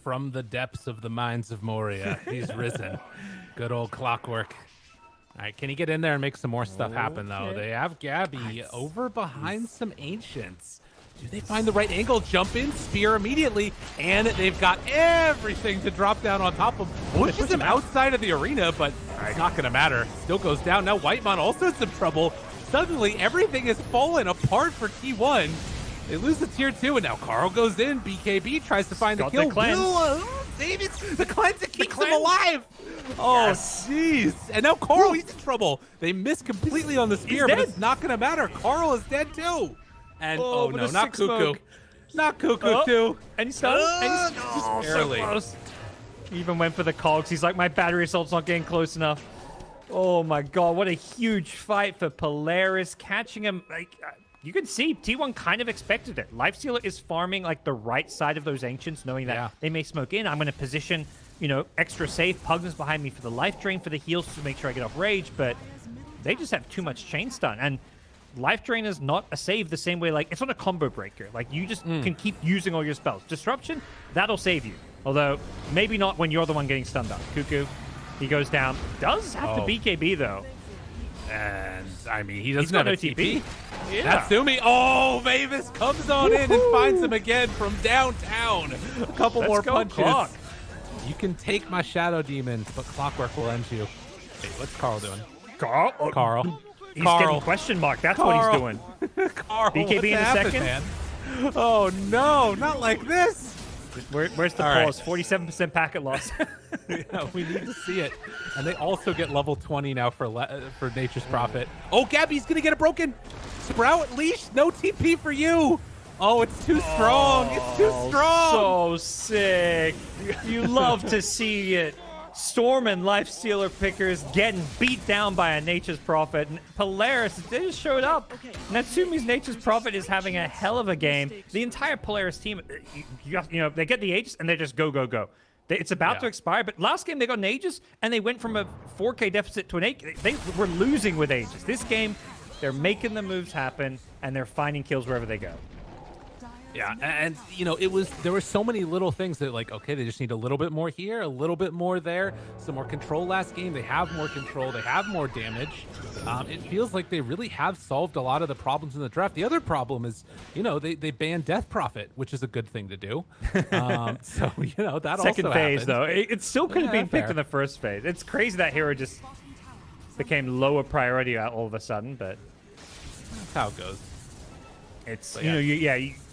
From the depths of the mines of Moria, he's risen. Good old Clockwork. All right, can he get in there and make some more stuff happen, though? They have Gabby over behind some Ancients. Do they find the right angle? Jump in, spear immediately, and they've got everything to drop down on top of him. Pushes him outside of the arena, but it's not going to matter. Still goes down. Now Whitemon also in some trouble. Suddenly, everything is falling apart for T1. They lose the tier 2, and now Carl goes in. BKB tries to find the kill. The cleanse that keeps him alive. Oh, jeez. And now Carl, he's in trouble. They miss completely on the spear, but it's not going to matter. Carl is dead, too. And, oh no, not Cuckoo. Not Cuckoo, too. And he's done. And he's barely. so close. He even went for the cogs. He's like, my battery assault's not getting close enough. Oh my god, what a huge fight for Polaris. Catching him, like, you can see T1 kind of expected it. Lifestealer is farming like the right side of those Ancients, knowing that they may smoke in. I'm going to position, extra safe. Pugna's behind me for the life drain for the heals to make sure I get off rage, but they just have too much chain stun. And life drain is not a save the same way, like, it's not a combo breaker. Like, you just can keep using all your spells. Disruption, that'll save you. Although, maybe not when you're the one getting stunned up. Cuckoo. He goes down. Does have the BKB, though. And, I mean, he doesn't got have no a TP. Yeah. Natsumi. Oh, Mavis comes on in and finds him again from downtown. A couple more punches. Clock. You can take my Shadow Demons, but Clockwork will end you. Wait, what's Carl doing? Carl? He's getting question mark. That's what he's doing. Carl, BKB in a second. Man? Oh, no, not like this. Where's the pause? 47% packet loss. Yeah, we need to see it. And they also get level 20 now for Nature's Prophet. Oh, Gabby's going to get it broken. Sprout, leash, no TP for you. Oh, it's too strong. It's too strong. So sick. You love to see it. Storm and Lifestealer pickers getting beat down by a Nature's Prophet. And Polaris, they just showed up. Natsumi's Nature's Prophet is having a hell of a game. The entire Polaris team, they get the Aegis and they just go, go, go. It's about to expire, but last game they got an Aegis and they went from a 4K deficit to an 8K. They were losing with Aegis. This game, they're making the moves happen and they're finding kills wherever they go. Yeah, and there were so many little things that, like, okay, they just need a little bit more here, a little bit more there, some more control last game. They have more control, they have more damage. It feels like they really have solved a lot of the problems in the draft. The other problem is, they banned Death Prophet, which is a good thing to do. So, that Second also phase, happened. though. It still could have been picked in the first phase. It's crazy that hero just became lower priority all of a sudden, but that's how it goes. It's,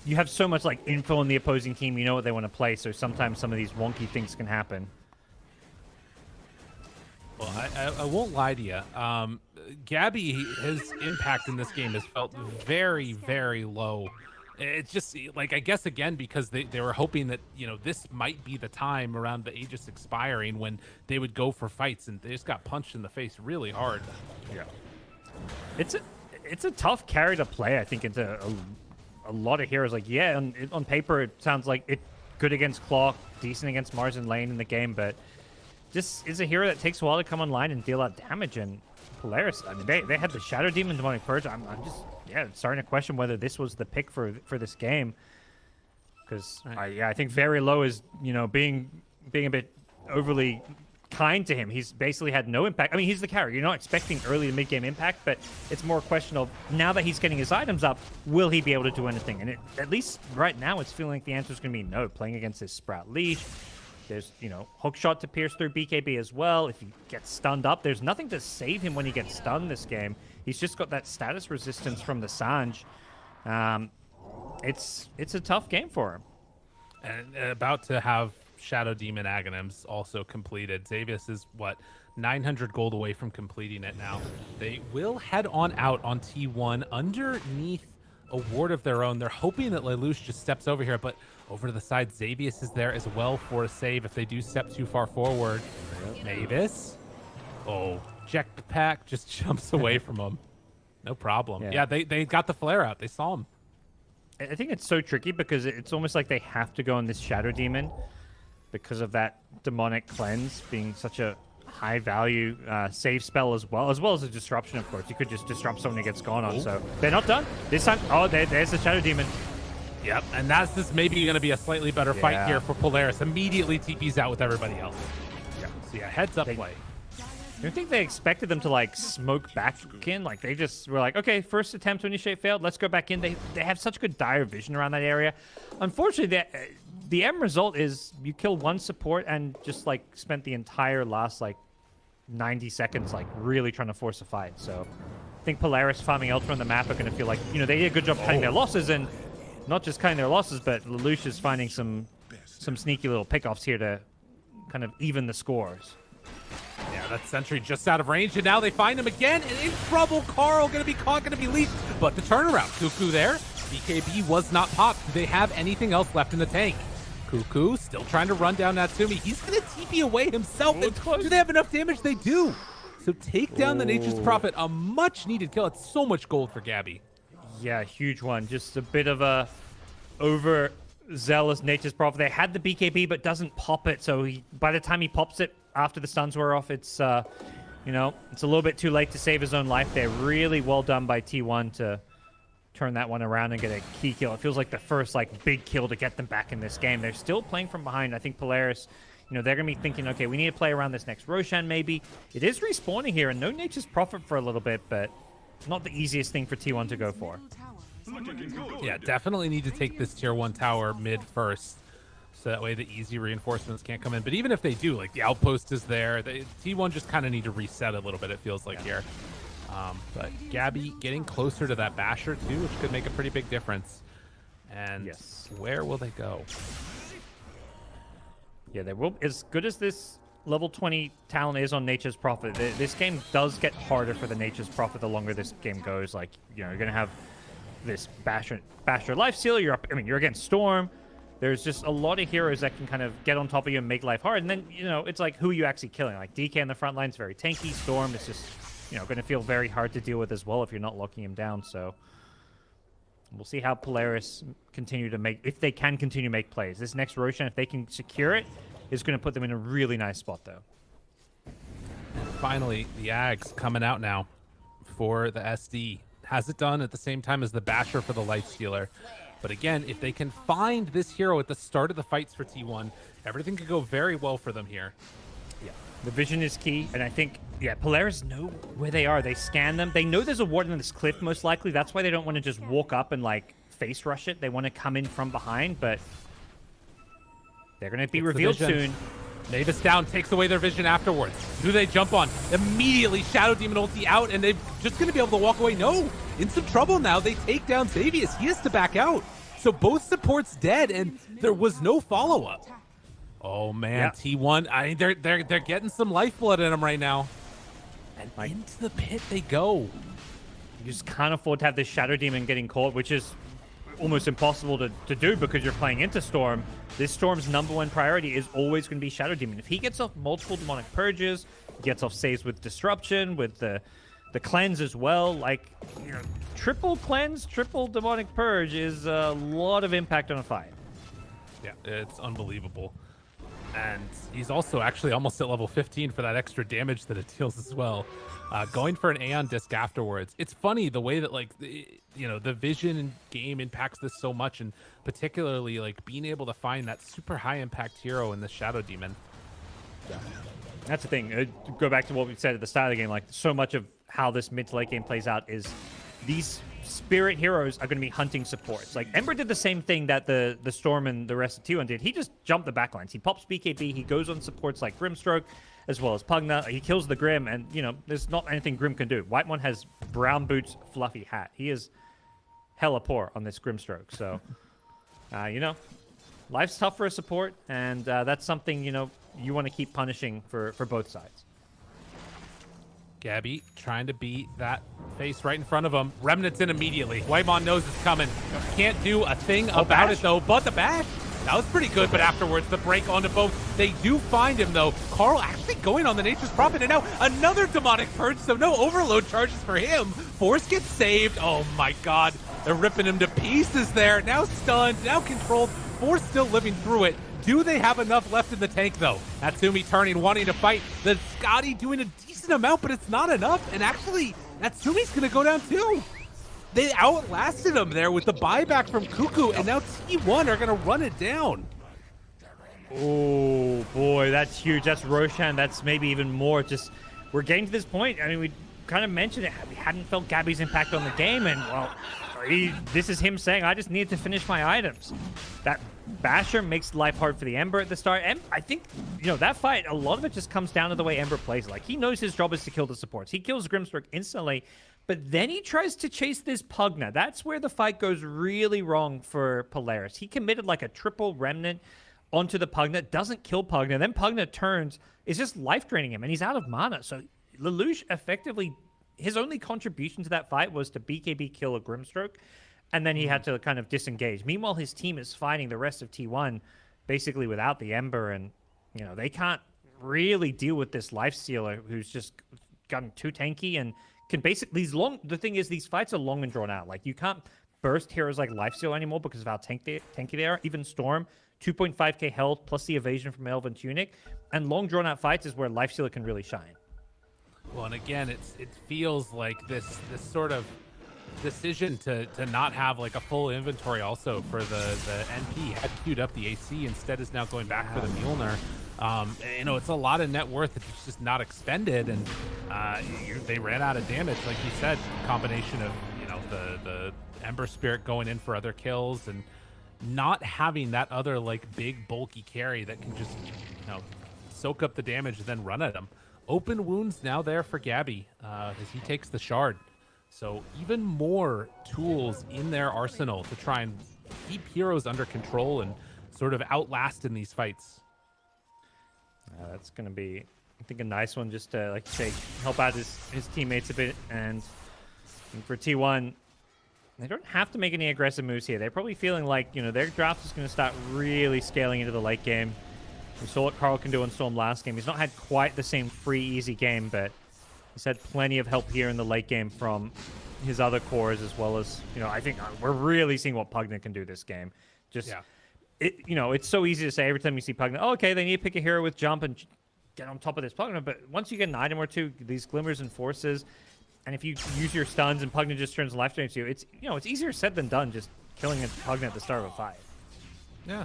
you have so much like info on the opposing team, you know what they want to play, so sometimes some of these wonky things can happen. Well, I won't lie to you. Gabby, his impact in this game has felt very, very low. It's just, like, I guess, again, because they were hoping that, this might be the time around the Aegis expiring when they would go for fights, and they just got punched in the face really hard. Yeah. It's a tough carry to play, I think, into a lot of heroes. Like, on paper, it sounds like it good against Clock, decent against Mars and Lane in the game, but just is a hero that takes a while to come online and deal out damage. And Polaris, I mean, they had the Shadow Demon Demonic Purge. I'm just, starting to question whether this was the pick for this game. Because, I think very low is, being a bit overly kind to him. He's basically had no impact. I mean, he's the carry. You're not expecting early to mid-game impact, but it's more a question of, now that he's getting his items up, will he be able to do anything? And at least right now, it's feeling like the answer is going to be no. Playing against this Sprout Leash, there's, hook shot to pierce through BKB as well. If he gets stunned up, there's nothing to save him when he gets stunned this game. He's just got that status resistance from the Sanj. It's a tough game for him. And about to have Shadow Demon Aghanims also completed. Xavius is, 900 gold away from completing it now. They will head on out on T1 underneath a ward of their own. They're hoping that Lelouch just steps over here, but over to the side, Xavius is there as well for a save if they do step too far forward. Mavis. Oh, Jetpack just jumps away from him. No problem. Yeah, they got the flare out. They saw him. I think it's so tricky because it's almost like they have to go on this Shadow Demon because of that Demonic Cleanse being such a high value save spell as well as a disruption, of course. You could just disrupt someone who gets gone on. So they're not done this time. Oh, there's the Shadow Demon. Yep, and that's just maybe going to be a slightly better fight here for Polaris. Immediately TP's out with everybody else. So heads up play. I don't think they expected them to like smoke back in. Like they just were like, okay, first attempt to initiate failed. Let's go back in. They have such good dire vision around that area. Unfortunately, the end result is you kill one support and just like spent the entire last like 90 seconds like really trying to force a fight. So I think Polaris farming Ultra on the map are going to feel like, they did a good job cutting their losses, and not just cutting their losses, but Lelouch is finding some sneaky little pickoffs here to kind of even the scores. Yeah, that sentry just out of range, and now they find him again, and in trouble. Carl gonna be caught, gonna be leashed, but the turnaround. Cuckoo there. BKB was not popped. Do they have anything else left in the tank? Cuckoo still trying to run down Natsumi. He's gonna TP away himself. And do they have enough damage? They do. So take down the Nature's Prophet, a much needed kill. It's so much gold for Gabby. Yeah, huge one. Just a bit of a overzealous Nature's Prophet. They had the BKB, but doesn't pop it. So by the time he pops it, after the stuns were off, it's it's a little bit too late to save his own life there. Really well done by T1 to turn that one around and get a key kill. It feels like the first like big kill to get them back in this game. They're still playing from behind. I think Polaris, they're gonna be thinking, okay, we need to play around this next Roshan maybe. It is respawning here, and no Nature's Prophet for a little bit, but not the easiest thing for T1 to go for. Yeah, definitely need to take this tier 1 tower mid first, so that way the easy reinforcements can't come in. But even if they do, like the outpost is there, T1 just kind of need to reset a little bit, it feels like here. But Gabby getting closer to that Basher too, which could make a pretty big difference. And where will they go? Yeah, they will. As good as this level 20 talent is on Nature's Prophet, this game does get harder for the Nature's Prophet the longer this game goes. Like, you're going to have this Basher Lifesteal. You're against Storm. There's just a lot of heroes that can kind of get on top of you and make life hard. And then, it's like, who are you actually killing? Like, DK in the front line is very tanky. Storm is just, going to feel very hard to deal with as well if you're not locking him down. So we'll see how Polaris continue to make, if they can continue to make plays. This next Roshan, if they can secure it, is going to put them in a really nice spot, though. And finally, the Ags coming out now for the SD. Has it done at the same time as the Basher for the Lifestealer. But again, if they can find this hero at the start of the fights for T1, everything could go very well for them here. Yeah, the vision is key, and I think, Polaris know where they are. They scan them. They know there's a ward on this cliff, most likely. That's why they don't want to just walk up and, like, face rush it. They want to come in from behind, but they're going to be revealed soon. Mavis down, takes away their vision afterwards. Who do they jump on? Immediately, Shadow Demon ulti out, and they're just going to be able to walk away. No, in some trouble now. They take down Xavius. He has to back out. So both supports dead, and there was no follow-up. Oh, man, T1. They're getting some lifeblood in them right now. And into the pit they go. You just can't afford to have this Shadow Demon getting caught, which is almost impossible to do because you're playing into Storm. This Storm's #1 priority is always going to be Shadow Demon. If he gets off multiple Demonic Purges, gets off saves with Disruption, with the cleanse as well, like, triple cleanse, triple Demonic Purge is a lot of impact on a fight. Yeah, it's unbelievable. And he's also actually almost at level 15 for that extra damage that it deals as well. Going for an Aeon Disc afterwards. It's funny the way that, like, the vision game impacts this so much, and particularly, like, being able to find that super high impact hero in the Shadow Demon. That's the thing. Go back to what we said at the start of the game. Like, so much of how this mid to late game plays out is these spirit heroes are going to be hunting supports. Like, Ember did the same thing that the Storm and the rest of T1 did. He just jumped the backlines. He pops BKB. He goes on supports like Grimstroke, as well as Pugna. He kills the Grim, and, there's not anything Grim can do. Whitemon has brown boots, fluffy hat. He is hella poor on this Grimstroke. So, life's tough for a support, and that's something, you want to keep punishing for both sides. Gabby trying to beat that face right in front of him. Remnant's in immediately. Whitemon knows it's coming. Can't do a thing about it, though. But the bash, that was pretty good. But afterwards, the break onto both. They do find him, though. Carl actually going on the Nature's Prophet. And now another Demonic Purge, so no overload charges for him. Force gets saved. Oh, my God. They're ripping him to pieces there. Now stunned, now controlled. Force still living through it. Do they have enough left in the tank, though? Natsumi turning, wanting to fight. The Scotty doing a decent amount, but it's not enough. And actually, Natsumi's going to go down, too. They outlasted him there with the buyback from Cuckoo, and now T1 are going to run it down. Oh, boy, that's huge. That's Roshan. That's maybe even more. Just, we're getting to this point. I mean, we kind of mentioned it. We hadn't felt Gabby's impact on the game, and, well, this is him saying, I just need to finish my items. That Basher makes life hard for the Ember at the start. And I think, that fight, a lot of it just comes down to the way Ember plays. Like, he knows his job is to kill the supports. He kills Grimstroke instantly, but then he tries to chase this Pugna. That's where the fight goes really wrong for Polaris. He committed like a triple Remnant onto the Pugna, doesn't kill Pugna. Then Pugna turns, is just life draining him, and he's out of mana. So Lelouch effectively, his only contribution to that fight was to BKB kill a Grimstroke, and then he had to kind of disengage. Meanwhile, his team is fighting the rest of T1 basically without the Ember, and, they can't really deal with this Lifestealer who's just gotten too tanky and can basically, the thing is, these fights are long and drawn out. Like, you can't burst heroes like Lifestealer anymore because of how tanky they are. Even Storm, 2.5k health plus the evasion from Elven Tunic, and long drawn out fights is where Lifestealer can really shine. Well, and again, it feels like this sort of decision to not have like a full inventory also for the NP had queued up the AC, instead is now going back for the Mjolnir. It's a lot of net worth that's just not expended, and they ran out of damage, like you said. Combination of the Ember Spirit going in for other kills and not having that other like big bulky carry that can just soak up the damage and then run at them. Open wounds now there for Gabby as he takes the shard. So even more tools in their arsenal to try and keep heroes under control and sort of outlast in these fights. That's going to be, I think, a nice one just to, like you say, help out his teammates a bit. And for T1, they don't have to make any aggressive moves here. They're probably feeling like, their draft is going to start really scaling into the late game. We saw what Carl can do on Storm last game. He's not had quite the same free, easy game, but he's had plenty of help here in the late game from his other cores, as well as, I think we're really seeing what Pugna can do this game. Just, it's so easy to say every time you see Pugna, oh, okay, they need to pick a hero with jump and get on top of this Pugna, but once you get an item or two, these glimmers and forces, and if you use your stuns and Pugna just turns life drain to you, it's, it's easier said than done just killing a Pugna at the start of a fight. Yeah.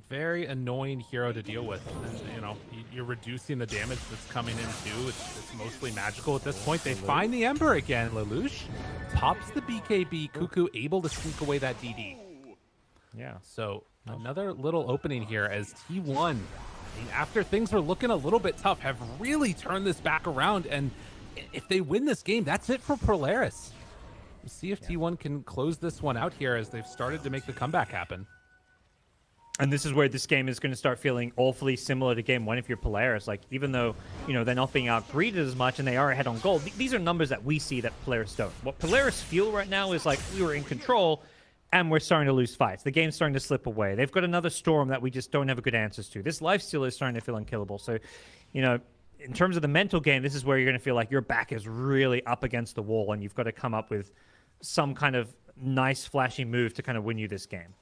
Very annoying hero to deal with. And, you're reducing the damage that's coming in too. It's mostly magical at this point. They find the Ember again. Lelouch pops the BKB. Cuckoo able to sneak away that DD. Yeah. So another little opening here as T1, after things were looking a little bit tough, have really turned this back around. And if they win this game, that's it for Polaris. We'll see if T1 can close this one out here as they've started to make the comeback happen. And this is where this game is going to start feeling awfully similar to Game 1 if you're Polaris. Like, even though, they're not being out-greeted as much and they are ahead on gold, these are numbers that we see that Polaris don't. What Polaris feel right now is like we were in control and we're starting to lose fights. The game's starting to slip away. They've got another Storm that we just don't have good answers to. This Lifestealer is starting to feel unkillable. So, in terms of the mental game, this is where you're going to feel like your back is really up against the wall and you've got to come up with some kind of nice, flashy move to kind of win you this game.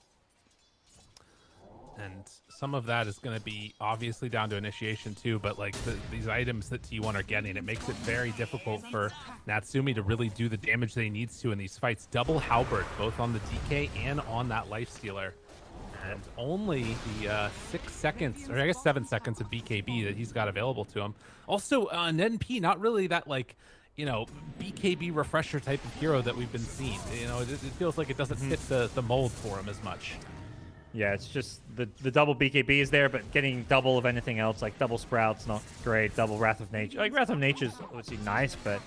And some of that is going to be obviously down to initiation too, but like these items that T1 are getting, it makes it very difficult for Natsumi to really do the damage that he needs to in these fights. Double halberd, both on the DK and on that lifestealer. And only the 6 seconds, or I guess 7 seconds of BKB that he's got available to him. Also, NP, not really that like, you know, BKB refresher type of hero that we've been seeing. You know, it feels like it doesn't fit the mold for him as much. Yeah, it's just the double BKB is there, but getting double of anything else, like double Sprout's not great, double Wrath of Nature. Like, Wrath of Nature is obviously nice, but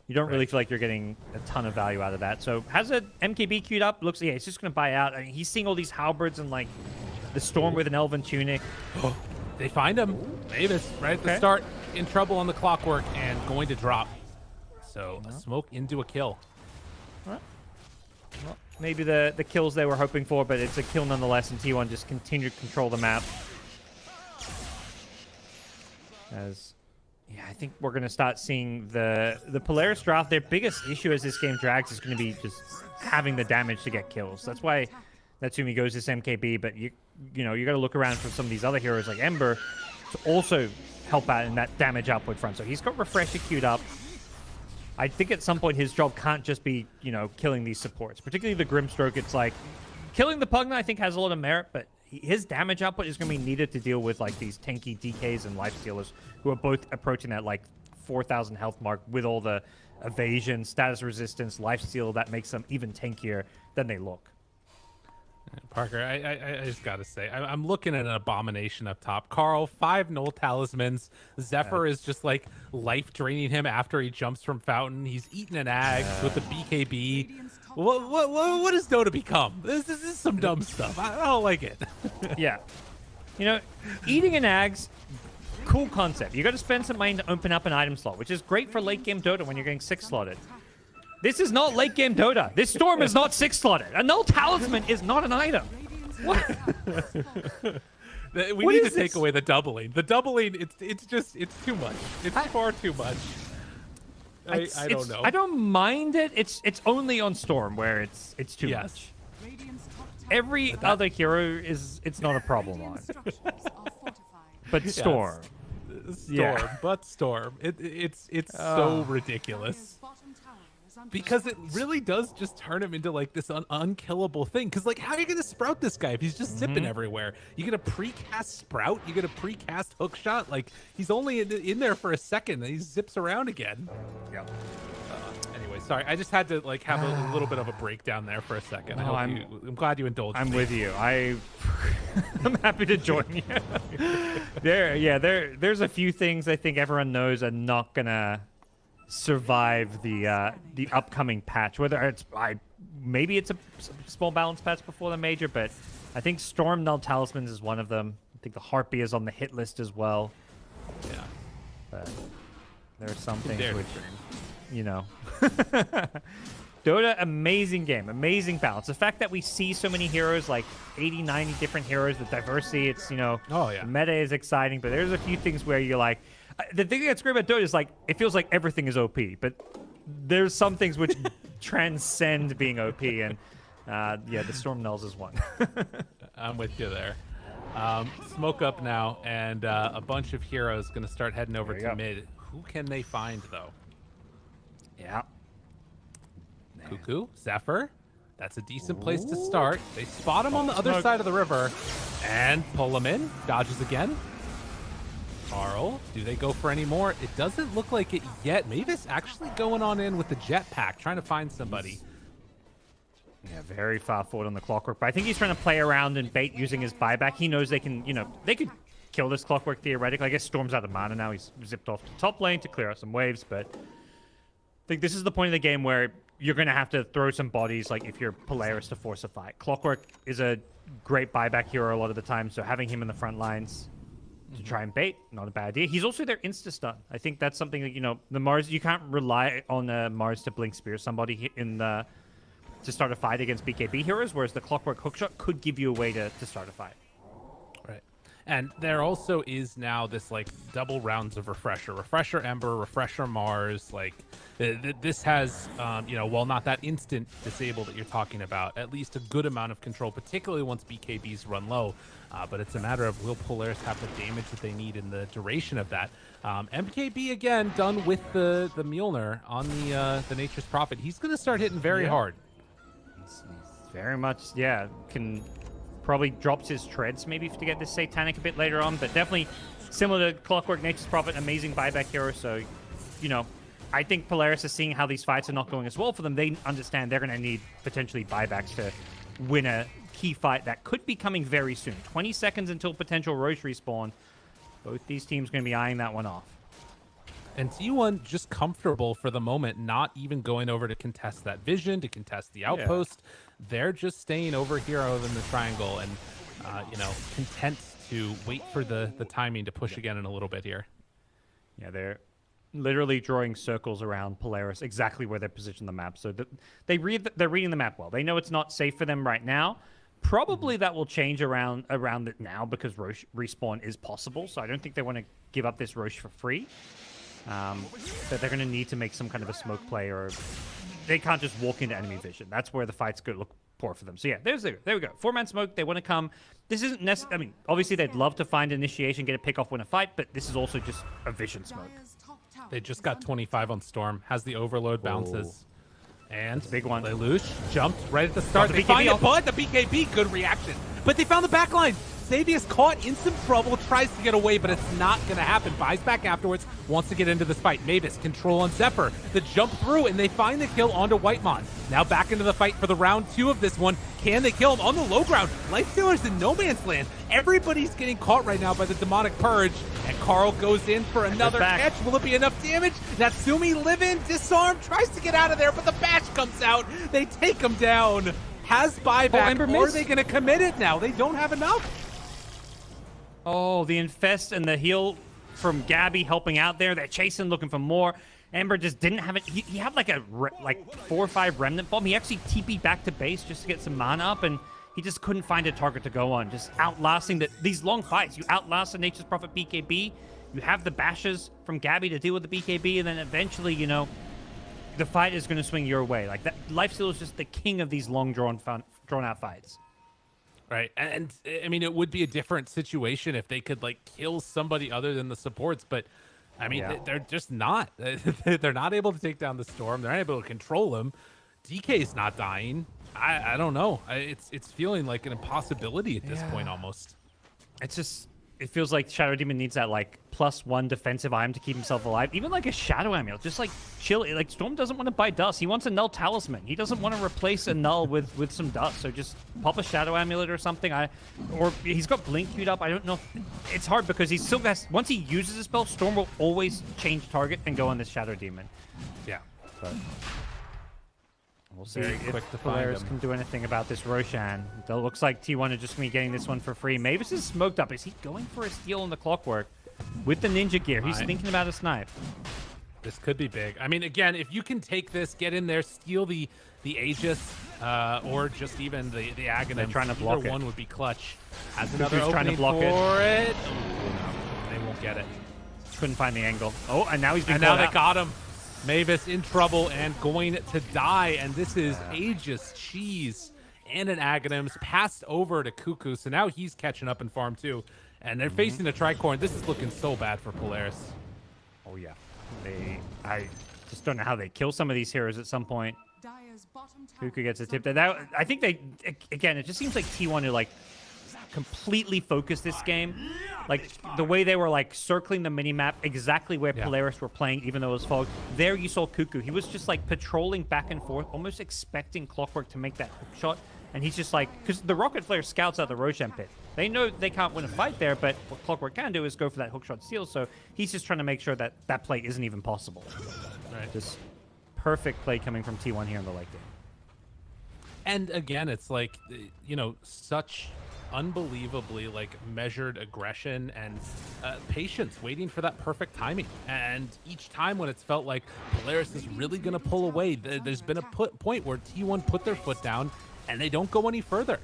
you don't really feel like you're getting a ton of value out of that. So has a MKB queued up. Looks, yeah, he's just going to buy out. I mean, he's seeing all these halberds and, like, the Storm with an Elven Tunic. Oh, they find him. Mavis, right at the start, in trouble on the clockwork and going to drop. So a smoke into a kill. All right. Well, maybe the kills they were hoping for, but it's a kill nonetheless, and T1 just continue to control the map. As, yeah, I think we're going to start seeing the Polaris draft. Their biggest issue as this game drags is going to be just having the damage to get kills. That's why Natsumi goes this MKB, but you know, you got to look around for some of these other heroes like Ember to also help out in that damage output front. So he's got Refresher queued up. I think at some point his job can't just be, you know, killing these supports, particularly the Grimstroke. It's like killing the Pugna, I think, has a lot of merit, but his damage output is going to be needed to deal with like these tanky DKs and lifestealers who are both approaching that like 4,000 health mark with all the evasion, status resistance, lifesteal that makes them even tankier than they look. Parker, I just gotta say, I'm looking at an abomination up top. Carl, 5 null talismans. Zephyr is just like life draining him after he jumps from fountain. He's eating an Ags with the BKB. What does Dota become? This is some dumb stuff. I don't like it. Yeah, you know, eating an Ags, cool concept. You got to spend some money to open up an item slot, which is great for late game Dota when you're getting 6 slotted. This is not late game Dota. This Storm is not 6 slotted. A null talisman is not an item. What? We need to take away the doubling. The doubling, it's too much. It's far too much. I don't know. I don't mind it. It's only on Storm where it's too much. Every other hero it's not a problem on. But Storm. Storm, but Storm. It's so ridiculous. Because it really does just turn him into like this unkillable thing. Because like, how are you gonna sprout this guy if he's just zipping everywhere? You gonna precast sprout? You gonna precast hookshot? Like, he's only in there for a second and he zips around again. Yeah. Anyway, sorry, I just had to like have a little bit of a breakdown there for a second. I'm glad you indulged me. I'm with you. I'm happy to join you. There's a few things I think everyone knows are not gonna survive the upcoming patch. Whether it's maybe it's a small balance patch before the major, but I think Storm Null Talismans is one of them. I think the Harpy is on the hit list as well. Yeah, but there are some things which, you know. Dota, amazing game, amazing balance. The fact that we see so many heroes, like 80, 90 different heroes with diversity, it's, you know, the meta is exciting, but there's a few things where you're like, the thing that's great about Dota is like, it feels like everything is OP, but there's some things which transcend being OP, and yeah, the Storm Nulls is one. I'm with you there. Smoke up now, and a bunch of heroes going to start heading over to mid. Who can they find, though? Yeah. Cuckoo, Zephyr. That's a decent place to start. They spot him on the other side of the river and pull him in. Dodges again. Carl, do they go for any more? It doesn't look like it yet. Mavis actually going on in with the jetpack, trying to find somebody. Yeah, very far forward on the clockwork. But I think he's trying to play around and bait using his buyback. He knows they can, you know, they could kill this clockwork theoretically. I guess Storm's out of mana now. He's zipped off to top lane to clear out some waves. But I think this is the point of the game where you're going to have to throw some bodies, like if you're Polaris, to force a fight. Clockwork is a great buyback hero a lot of the time, so having him in the front lines to try and bait, not a bad idea. He's also their insta-stun. I think that's something that, you know, the Mars, you can't rely on Mars to blink spear somebody in the to start a fight against BKB heroes, whereas the Clockwork Hookshot could give you a way to start a fight. Right. And there also is now this like double rounds of refresher Ember, refresher Mars. Like this has, you know, while not that instant disable that you're talking about, at least a good amount of control, particularly once BKBs run low. But it's a matter of will Polaris have the damage that they need in the duration of that. MKB again done with the Mjolnir on the Nature's Prophet. He's going to start hitting very hard. He's very much, yeah, can probably drops his treads maybe to get this Satanic a bit later on, but definitely similar to Clockwork, Nature's Prophet, amazing buyback hero. So, you know, I think Polaris is seeing how these fights are not going as well for them. They understand they're going to need potentially buybacks to win a key fight that could be coming very soon. 20 seconds until potential Roche respawn. Both these teams going to be eyeing that one off. And T1 just comfortable for the moment, not even going over to contest that vision, to contest the outpost. Yeah. They're just staying over here in the triangle and, you know, content to wait for the timing to push again in a little bit here. Yeah, they're literally drawing circles around Polaris, exactly where they're positioned on the map. So they're reading the map well. They know it's not safe for them right now. Probably that will change around it now because Roche respawn is possible. So I don't think they want to give up this Roche for free. But they're going to need to make some kind of a smoke play, or they can't just walk into enemy vision. That's where the fight's going to look poor for them. So yeah, there we go. 4-man smoke. They want to come. This isn't necessary. I mean, obviously they'd love to find initiation, get a pick off, win a fight, but this is also just a vision smoke. They just got 25 on Storm. Has the overload bounces. And big one. Lelouch jumped right at the start. They find it, but the BKB, good reaction. But they found the backline. Xavier's caught in some trouble, tries to get away, but it's not going to happen. Buys back afterwards, wants to get into this fight. Mavis, control on Zephyr. The jump through, and they find the kill onto Whitemon. Now back into the fight for the round 2 of this one. Can they kill him on the low ground? Lifestealer's in no man's land. Everybody's getting caught right now by the Demonic Purge, and Carl goes in for another catch. Will it be enough damage? Natsumi live-in, disarm, tries to get out of there, but the bash comes out. They take him down. Has buyback, or are they going to commit it now? They don't have enough. Oh, the infest and the heal from Gabby helping out there. They're chasing, looking for more. Ember just didn't have it. He had like a 4 or 5 remnant bomb. He actually TP'd back to base just to get some mana up, and he just couldn't find a target to go on. Just outlasting these long fights. You outlast the Nature's Prophet BKB. You have the bashes from Gabby to deal with the BKB, and then eventually, you know, the fight is going to swing your way. Like that, Lifesteal is just the king of these long drawn out fights. Right, and I mean, it would be a different situation if they could, like, kill somebody other than the supports, but, I mean, they're just not. They're not able to take down the Storm. They're not able to control him. DK's not dying. I don't know. It's feeling like an impossibility at this point, almost. It's just... It feels like Shadow Demon needs that, like, +1 defensive item to keep himself alive. Even, like, a Shadow Amulet. Just, like, chill. Like, Storm doesn't want to buy dust. He wants a Null Talisman. He doesn't want to replace a Null with some dust. So just pop a Shadow Amulet or something. Or he's got Blink queued up. I don't know. It's hard because he still has... Once he uses his spell, Storm will always change target and go on this Shadow Demon. Yeah. But we'll see if Polaris can do anything about this Roshan. It looks like T1 are just going to be getting this one for free. Mavis is smoked up. Is he going for a steal on the Clockwork with the ninja gear? He's thinking about a snipe. This could be big. I mean, again, if you can take this, get in there, steal the Aegis, or just even the Aghanim. They're trying to block it. One would be clutch. Has another trying to block for it. Oh, no, they won't get it. Couldn't find the angle. Oh, and now he's been And now they got him. Mavis in trouble and going to die, and this is Aegis, Cheese, and an Aghanims passed over to Cuckoo, so now he's catching up in farm too, and they're facing a Tricorn. This is looking so bad for Polaris. Oh yeah, I just don't know how they kill some of these heroes at some point. Cuckoo gets a tip there. I think again, it just seems like T1 are like completely focused this game. Like the way they were like circling the minimap exactly where Polaris were playing, even though it was fog. There you saw Cuckoo. He was just like patrolling back and forth, almost expecting Clockwork to make that hook shot. And he's just like, because the Rocket Flare scouts out the Roshan pit. They know they can't win a fight there, but what Clockwork can do is go for that hookshot steal. So he's just trying to make sure that that play isn't even possible. Right. Just perfect play coming from T1 here in the late game. And again, it's like, you know, such unbelievably like measured aggression and patience, waiting for that perfect timing. And each time when it's felt like Polaris is really going to pull away, there's been a point where T1 put their foot down and they don't go any further.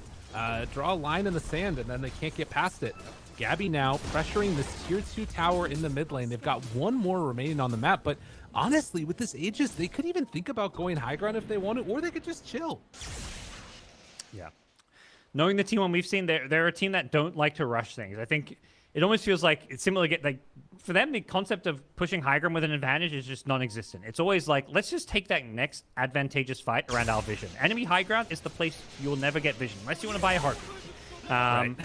Draw a line in the sand and then they can't get past it. Gabby now pressuring this tier 2 tower in the mid lane. They've got one more remaining on the map, but honestly, with this Aegis, they could even think about going high ground if they wanted, or they could just chill. Yeah. Knowing the T1 we've seen, they're a team that don't like to rush things. I think it almost feels like it's similar to like for them, the concept of pushing high ground with an advantage is just non-existent. It's always like, let's just take that next advantageous fight around our vision. Enemy high ground is the place you'll never get vision, unless you want to buy a heart. Right.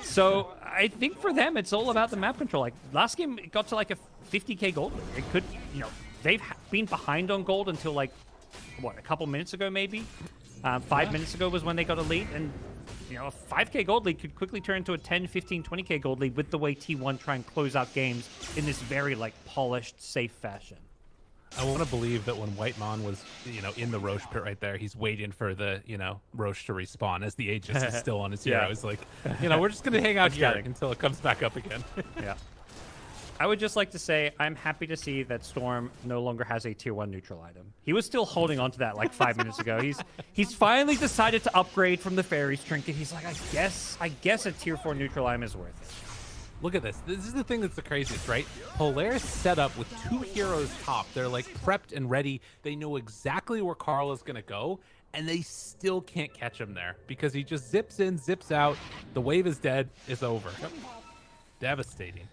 So I think for them, it's all about the map control. Like last game, it got to like a 50k gold. It could, you know, they've been behind on gold until like, what, a couple minutes ago maybe? 5 minutes ago was when they got a lead, and you know, a 5k gold lead could quickly turn into a 10, 15, 20k gold lead with the way T1 try and close out games in this very like polished, safe fashion. I want to believe that when Whitemon was, you know, in the Roche pit right there, he's waiting for the, you know, Roche to respawn as the Aegis is still on his hero. I was like, you know, we're just going to hang out here until it comes back up again. Yeah. I would just like to say I'm happy to see that Storm no longer has a tier 1 neutral item. He was still holding on to that like 5 minutes ago. He's finally decided to upgrade from the Fairies trinket. He's like, I guess a tier 4 neutral item is worth it. Look at this. This is the thing that's the craziest, right? Polaris set up with 2 heroes top. They're like prepped and ready. They know exactly where Carl is going to go, and they still can't catch him there because he just zips in, zips out. The wave is dead. It's over. Devastating.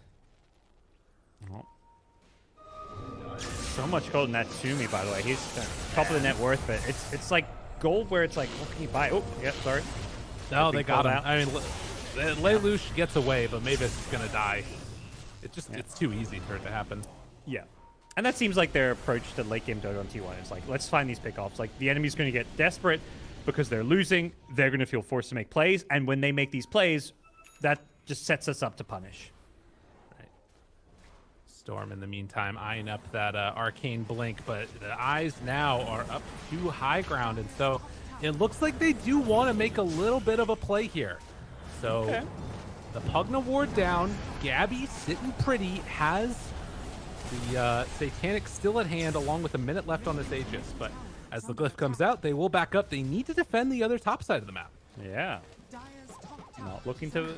So much gold in that Tsumi, by the way. He's top of the net worth, but it's like gold where it's like, what can you buy? Oh, yeah, sorry. No, they got him. Out. I mean, Lelouch gets away, but Mavis is going to die. It's too easy for it to happen. Yeah. And that seems like their approach to late game Dota on T1. It's like, let's find these pickoffs. Like, the enemy's going to get desperate because they're losing. They're going to feel forced to make plays. And when they make these plays, that just sets us up to punish. Right. Storm, in the meantime, eyeing up that arcane blink, but the eyes now are up to high ground. And so it looks like they do want to make a little bit of a play here. So the Pugna ward down. Gabby sitting pretty, has the Satanic still at hand along with a minute left on this Aegis. But as the glyph comes out, they will back up. They need to defend the other top side of the map. Yeah. Not looking to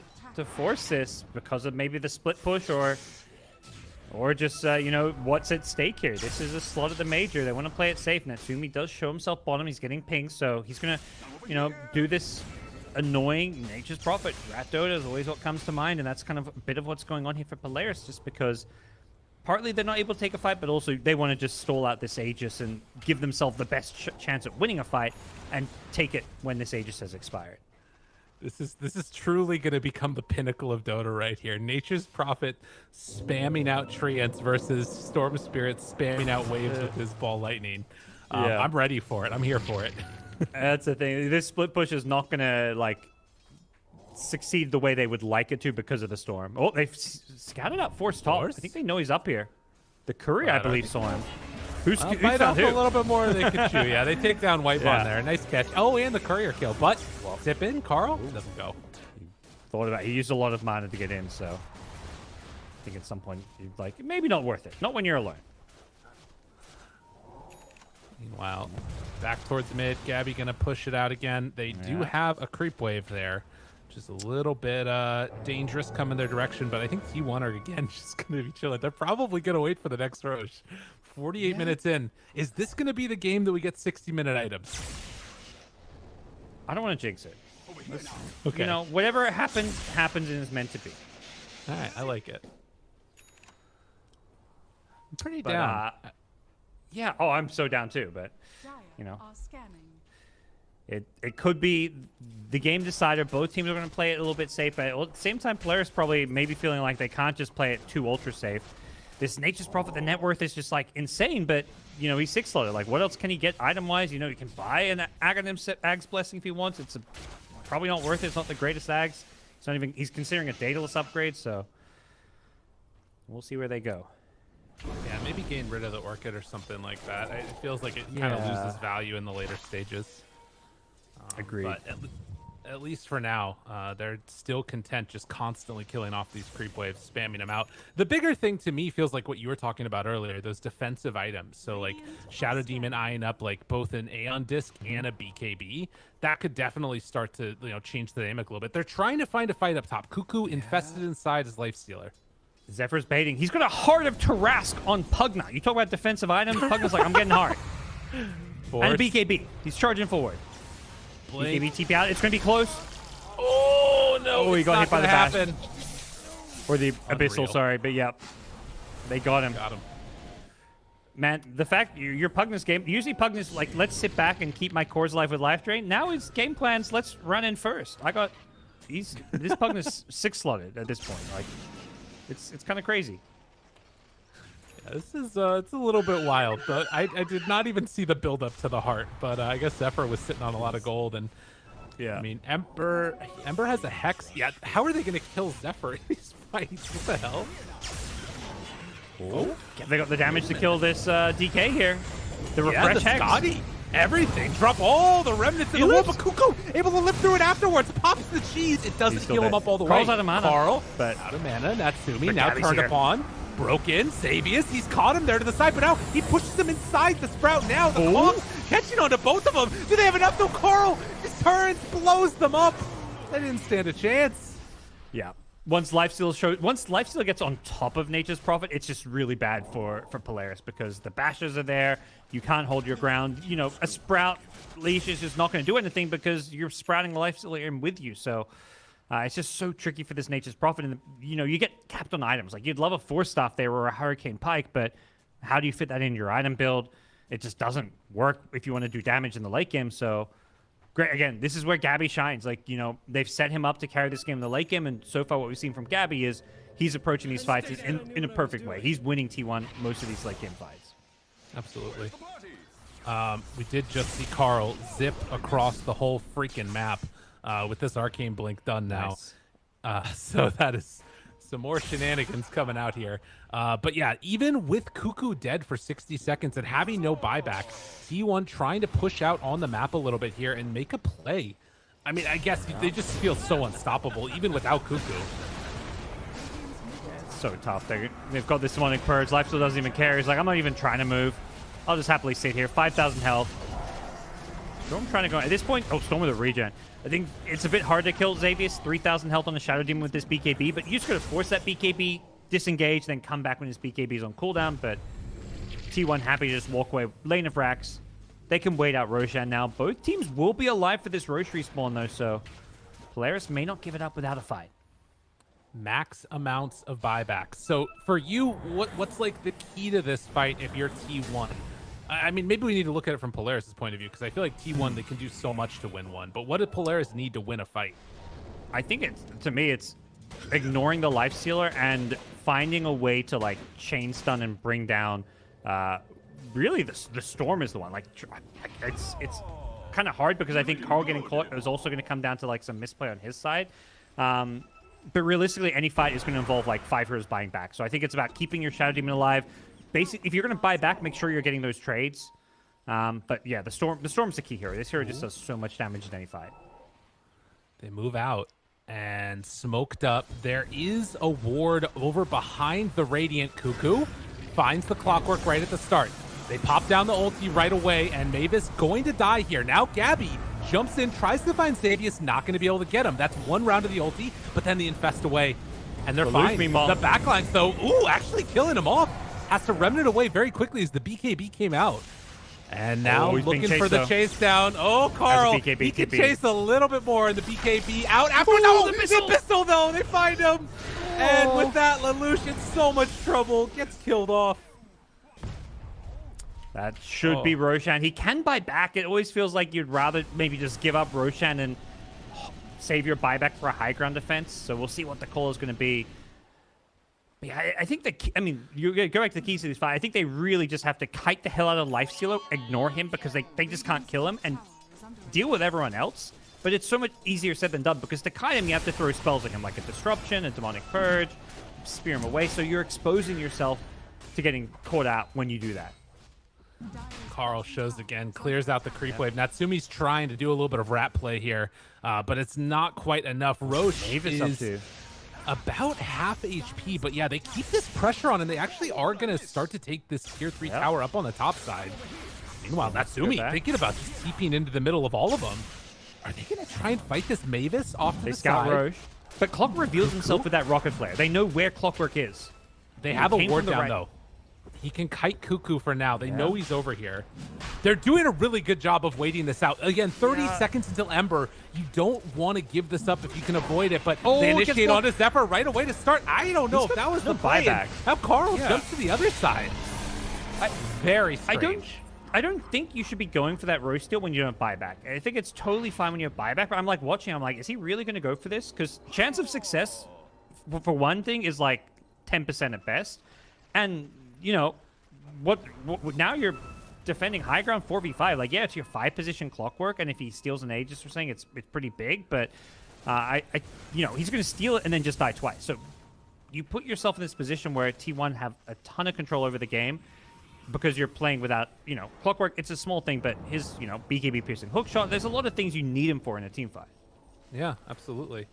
force this because of maybe the split push or just, you know, what's at stake here. This is a slot of the major. They want to play it safe. Natsumi does show himself bottom. He's getting pinged, so he's going to, you know, do this annoying Nature's Prophet. Rat Dota is always what comes to mind, and that's kind of a bit of what's going on here for Polaris, just because partly they're not able to take a fight, but also they want to just stall out this Aegis and give themselves the best chance at winning a fight and take it when this Aegis has expired. This is truly going to become the pinnacle of Dota right here. Nature's Prophet spamming out Treants versus Storm Spirit spamming out waves with his ball lightning. I'm ready for it. I'm here for it. That's the thing. This split push is not going to, like, succeed the way they would like it to because of the Storm. Oh, they've scouted out Force top. I think they know he's up here. The Courier, I believe, saw him. Who's bite off a little bit more than they could chew. Yeah, they take down Whitemon there. Nice catch. Oh, and the Courier kill. But zip in, Carl doesn't go. He used a lot of mana to get in, so I think at some point you'd like, maybe not worth it. Not when you're alone. Meanwhile, back towards mid. Gabby gonna push it out again. They do have a creep wave there, which is a little bit dangerous coming their direction, but I think T1 are again just gonna be chilling. They're probably gonna wait for the next Roche. 48 minutes in. Is this gonna be the game that we get 60-minute items? I don't want to jinx it. Okay. You know, whatever happens and is meant to be. All right, I like it. I'm pretty down. Yeah. Oh, I'm so down too. But you know, it could be the game decider. Both teams are going to play it a little bit safe, but at the same time, Polaris probably maybe feeling like they can't just play it too ultra safe. This Nature's Prophet, the net worth is just like insane, but you know, he's 6-slotted. Like, what else can he get item-wise? You know, he can buy an Ag's Blessing if he wants. It's probably not worth it. It's not the greatest Ags. It's not even. He's considering a Daedalus upgrade, so we'll see where they go. Yeah, maybe gain rid of the Orchid or something like that. It feels like it kind of loses value in the later stages. Agreed. But at least for now. They're still content just constantly killing off these creep waves, spamming them out. The bigger thing to me feels like what you were talking about earlier, those defensive items. So like Shadow Demon eyeing up like both an Aeon Disc and a BKB. That could definitely start to, you know, change the dynamic a little bit. They're trying to find a fight up top. Cuckoo infested inside his Lifestealer. Zephyr's baiting. He's got a Heart of Tarask on Pugna. You talk about defensive items, Pugna's like, I'm getting hard. And a BKB. He's charging forward. Blink. BKB TP out. It's going to be close. Oh, no. Oh, he got hit by the bash. happen. Or the Abyssal, sorry. But, yeah. They got him. Got him. Man, the fact your Pugna's game, usually Pugna's like, let's sit back and keep my cores alive with life drain. Now his game plans, let's run in first. This Pugna's 6-slotted at this point. Like, it's kind of crazy. Yeah, this is it's a little bit wild, but I did not even see the build up to the heart. But I guess Zephyr was sitting on a lot of gold, and yeah, I mean Ember has a hex. Yeah, how are they going to kill Zephyr in these fights? What the hell? Oh, they got the damage to kill this DK here. The refresh the hex. Scotty, everything. Drop all the remnants in the wall, but Cuckoo able to live through it afterwards. Pops the cheese. It doesn't heal him up all the way. Carl's out of mana. Carl, but out of mana. Natsumi but now Gabby's turned here. upon. Broke in. Savius, he's caught him there to the side, but now he pushes him inside the Sprout now. The Kong catching onto both of them. Do they have enough? No, Carl just turns, blows them up. They didn't stand a chance. Yeah. Once Lifesteal gets on top of Nature's Prophet, it's just really bad for Polaris because the bashers are there. You can't hold your ground. You know, a Sprout leash is just not going to do anything because you're sprouting the Lifesteal in with you. So it's just so tricky for this Nature's Prophet. And, you know, you get capped on items. Like, you'd love a 4-staff there or a Hurricane Pike, but how do you fit that in your item build? It just doesn't work if you want to do damage in the late game. So great. Again, this is where Gabby shines. Like, you know, they've set him up to carry this game in the late game, and so far what we've seen from Gabby is he's approaching these fights in a perfect way. He's winning T1 most of these late game fights. Absolutely. We did just see Carl zip across the whole freaking map with this Arcane Blink done now. Nice. So that is some more shenanigans coming out here. But yeah, even with Cuckoo dead for 60 seconds and having no buyback, T1 trying to push out on the map a little bit here and make a play. I mean, I guess they just feel so unstoppable, even without Cuckoo. It's so tough. They've got this Demonic Purge. Lifesteal doesn't even care. He's like, I'm not even trying to move. I'll just happily sit here. 5,000 health. Storm trying to go at this point. Oh, Storm with a regen. I think it's a bit hard to kill Xavius. 3,000 health on the Shadow Demon with this BKB, but you just gotta force that BKB, disengage, then come back when his BKB is on cooldown. But T1 happy to just walk away. Lane of Rax. They can wait out Roshan now. Both teams will be alive for this Roche respawn though, so Polaris may not give it up without a fight. Max amounts of buybacks. So for you, what's like the key to this fight if you're T1? I mean, maybe we need to look at it from Polaris' point of view, because I feel like T1, they can do so much to win one. But what did Polaris need to win a fight? I think to me, it's ignoring the Lifestealer and finding a way to, like, chain stun and bring down, really, the Storm is the one. Like, it's kind of hard because I think Carl getting caught is also going to come down to, like, some misplay on his side. But realistically, any fight is going to involve, like, 5 heroes buying back. So I think it's about keeping your Shadow Demon alive. Basically, if you're going to buy back, make sure you're getting those trades. But yeah, the Storm's the key hero. This hero just does so much damage in any fight. They move out and smoked up. There is a ward over behind the Radiant. Cuckoo finds the Clockwork right at the start. They pop down the ulti right away, and Mavis going to die here. Now Gabby jumps in, tries to find Xavius, not going to be able to get him. That's one round of the ulti, but then the infest away, and they're fine. The backlines, though, actually killing him off. Has to remnant away very quickly as the BKB came out. And now looking for the chase down. Oh, Carl, he can chase a little bit more, and the BKB out after the Abyssal, though. They find him. And with that, Lelouch in so much trouble, gets killed off. That should be Roshan. He can buy back. It always feels like you'd rather maybe just give up Roshan and save your buyback for a high ground defense. So we'll see what the call is going to be. Yeah, I think you go back to the keys to this fight. I think they really just have to kite the hell out of Lifestealer, ignore him because they just can't kill him, and deal with everyone else. But it's so much easier said than done because to kite him, you have to throw spells at him, like a Disruption, a Demonic Purge, spear him away. So you're exposing yourself to getting caught out when you do that. Carl shows again, clears out the creep wave. Natsumi's trying to do a little bit of rat play here, but it's not quite enough. Roche is about half HP, but yeah, they keep this pressure on, and they actually are going to start to take this tier 3 tower up on the top side. Meanwhile, Natsumi thinking about just TPing into the middle of all of them. Are they going to try and fight this Mavis off to the side? Roche. But Clock reveals himself with that rocket flare. They know where Clockwork is. They have a ward down, though. He can kite Cuckoo for now. They know he's over here. They're doing a really good job of waiting this out. Again, 30 seconds until Ember. You don't want to give this up if you can avoid it, but they initiate onto Zephyr right away to start. I don't know if that was the buyback. How Carl jumps to the other side. Very strange. I don't think you should be going for that Roche steal when you don't buy back. I think it's totally fine when you have buyback, but I'm like watching, I'm like, is he really going to go for this? Because chance of success, for one thing, is like 10% at best. And, you know, what now you're defending high ground 4v5. Like, yeah, it's your 5 position Clockwork, and if he steals an Aegis or something, it's pretty big, but you know, he's going to steal it and then just die twice. So you put yourself in this position where T1 have a ton of control over the game, because you're playing without, you know, Clockwork, it's a small thing, but his, you know, BKB piercing hook shot, there's a lot of things you need him for in a team fight. Yeah, absolutely.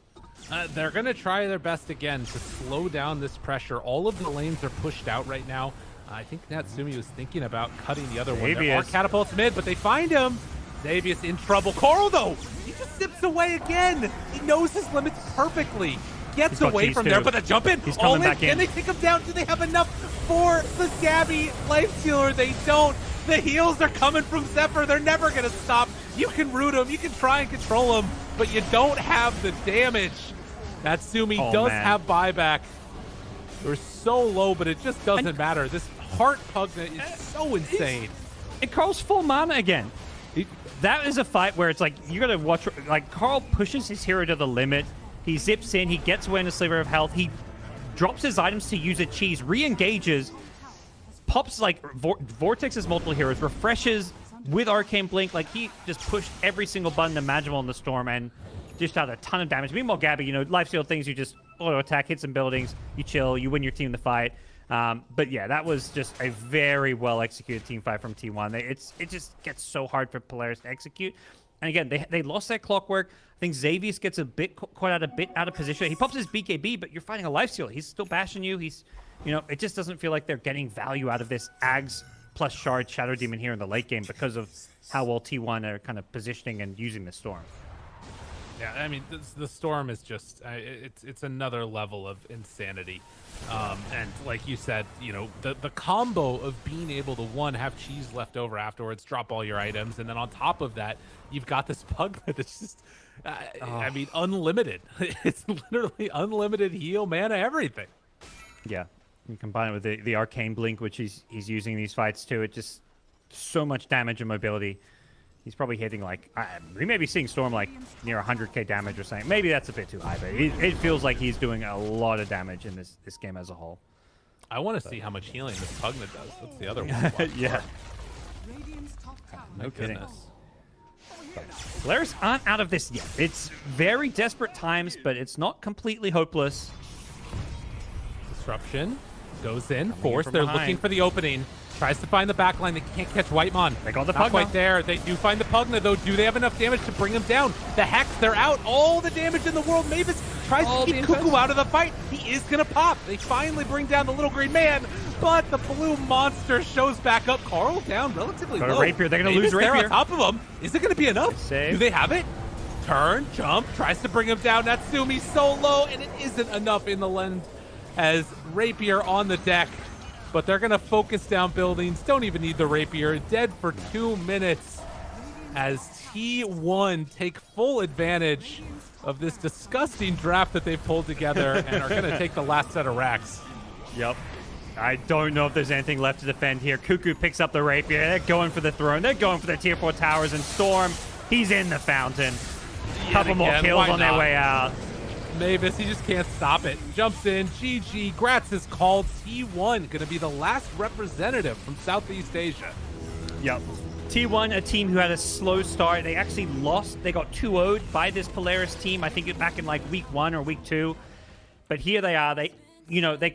They're going to try their best again to slow down this pressure. All of the lanes are pushed out right now. I think Natsumi was thinking about cutting the other one. There are catapults mid, but they find him. Xavius in trouble. Coral, though, he just zips away again. He knows his limits perfectly. Gets away from there, but the jump in. He's coming back in. Can they take him down? Do they have enough for the Gabby life stealer? They don't. The heals are coming from Zephyr. They're never going to stop. You can root him. You can try and control him, but you don't have the damage. Natsumi does have buyback. They're so low, but it just doesn't matter. This Heart Pugna is so insane. And Carl's full mana again. That is a fight where it's like, you got to watch, like, Carl pushes his hero to the limit. He zips in, he gets away in a sliver of health, he drops his items to use a cheese, re-engages, pops, like, vortexes multiple heroes, refreshes with Arcane Blink. Like, he just pushed every single button imaginable in the Storm and dished out a ton of damage. Meanwhile, Gabby, you know, lifesteal things, you just auto-attack, hit some buildings, you chill, you win your team the fight. But yeah, that was just a very well-executed team fight from T1. It just gets so hard for Polaris to execute. And again, they lost that Clockwork. I think Xavius gets a bit out of position. He pops his BKB, but you're fighting a lifesteal. He's still bashing you. He's, you know, it just doesn't feel like they're getting value out of this Ags plus Shard Shadow Demon here in the late game because of how well T1 are kind of positioning and using the Storm. Yeah, I mean, the Storm is just, it's another level of insanity. And like you said, you know, the combo of being able to, one, have cheese left over afterwards, drop all your items, and then on top of that, you've got this Pugna that's just, I mean, unlimited. It's literally unlimited heal, mana, everything. Yeah, you combine it with the Arcane Blink, which he's using in these fights too. It just, so much damage and mobility. He's probably hitting, like, we may be seeing Storm, like, near 100k damage or something. Maybe that's a bit too high, but it feels like he's doing a lot of damage in this game as a whole. I want to see how much healing this Pugna does. That's the other one. Yeah. No goodness. Polaris aren't out of this yet. It's very desperate times, but it's not completely hopeless. Disruption goes in. Force. They're looking for the opening. Tries to find the backline. They can't catch Whitemon. They got the Not Pugna. quite there. They do find the Pugna, though. Do they have enough damage to bring him down? The Hex, they're out. All the damage in the world. Mavis tries to keep Cuckoo out of the fight. He is going to pop. They finally bring down the little green man, but the blue monster shows back up. Carl down relatively low. Got a Rapier. They're going to lose Rapier. There on top of him. Is it going to be enough? Save. Do they have it? Turn, jump, tries to bring him down. Natsumi so low, and it isn't enough in the lens as Rapier on the deck. But they're going to focus down buildings. Don't even need the Rapier. Dead for 2 minutes as T1 take full advantage of this disgusting draft that they've pulled together and are going to take the last set of racks. Yep. I don't know if there's anything left to defend here. Cuckoo picks up the Rapier. They're going for the throne. They're going for the tier 4 towers. And Storm, he's in the fountain. Couple more kills on their way out. Mavis, he just can't stop it. Jumps in. GG. Gratz is called. T1 going to be the last representative from Southeast Asia. Yep. T1, a team who had a slow start. They actually lost. They got 2-0'd by this Polaris team. I think back in like week 1 or week 2. But here they are. They clawed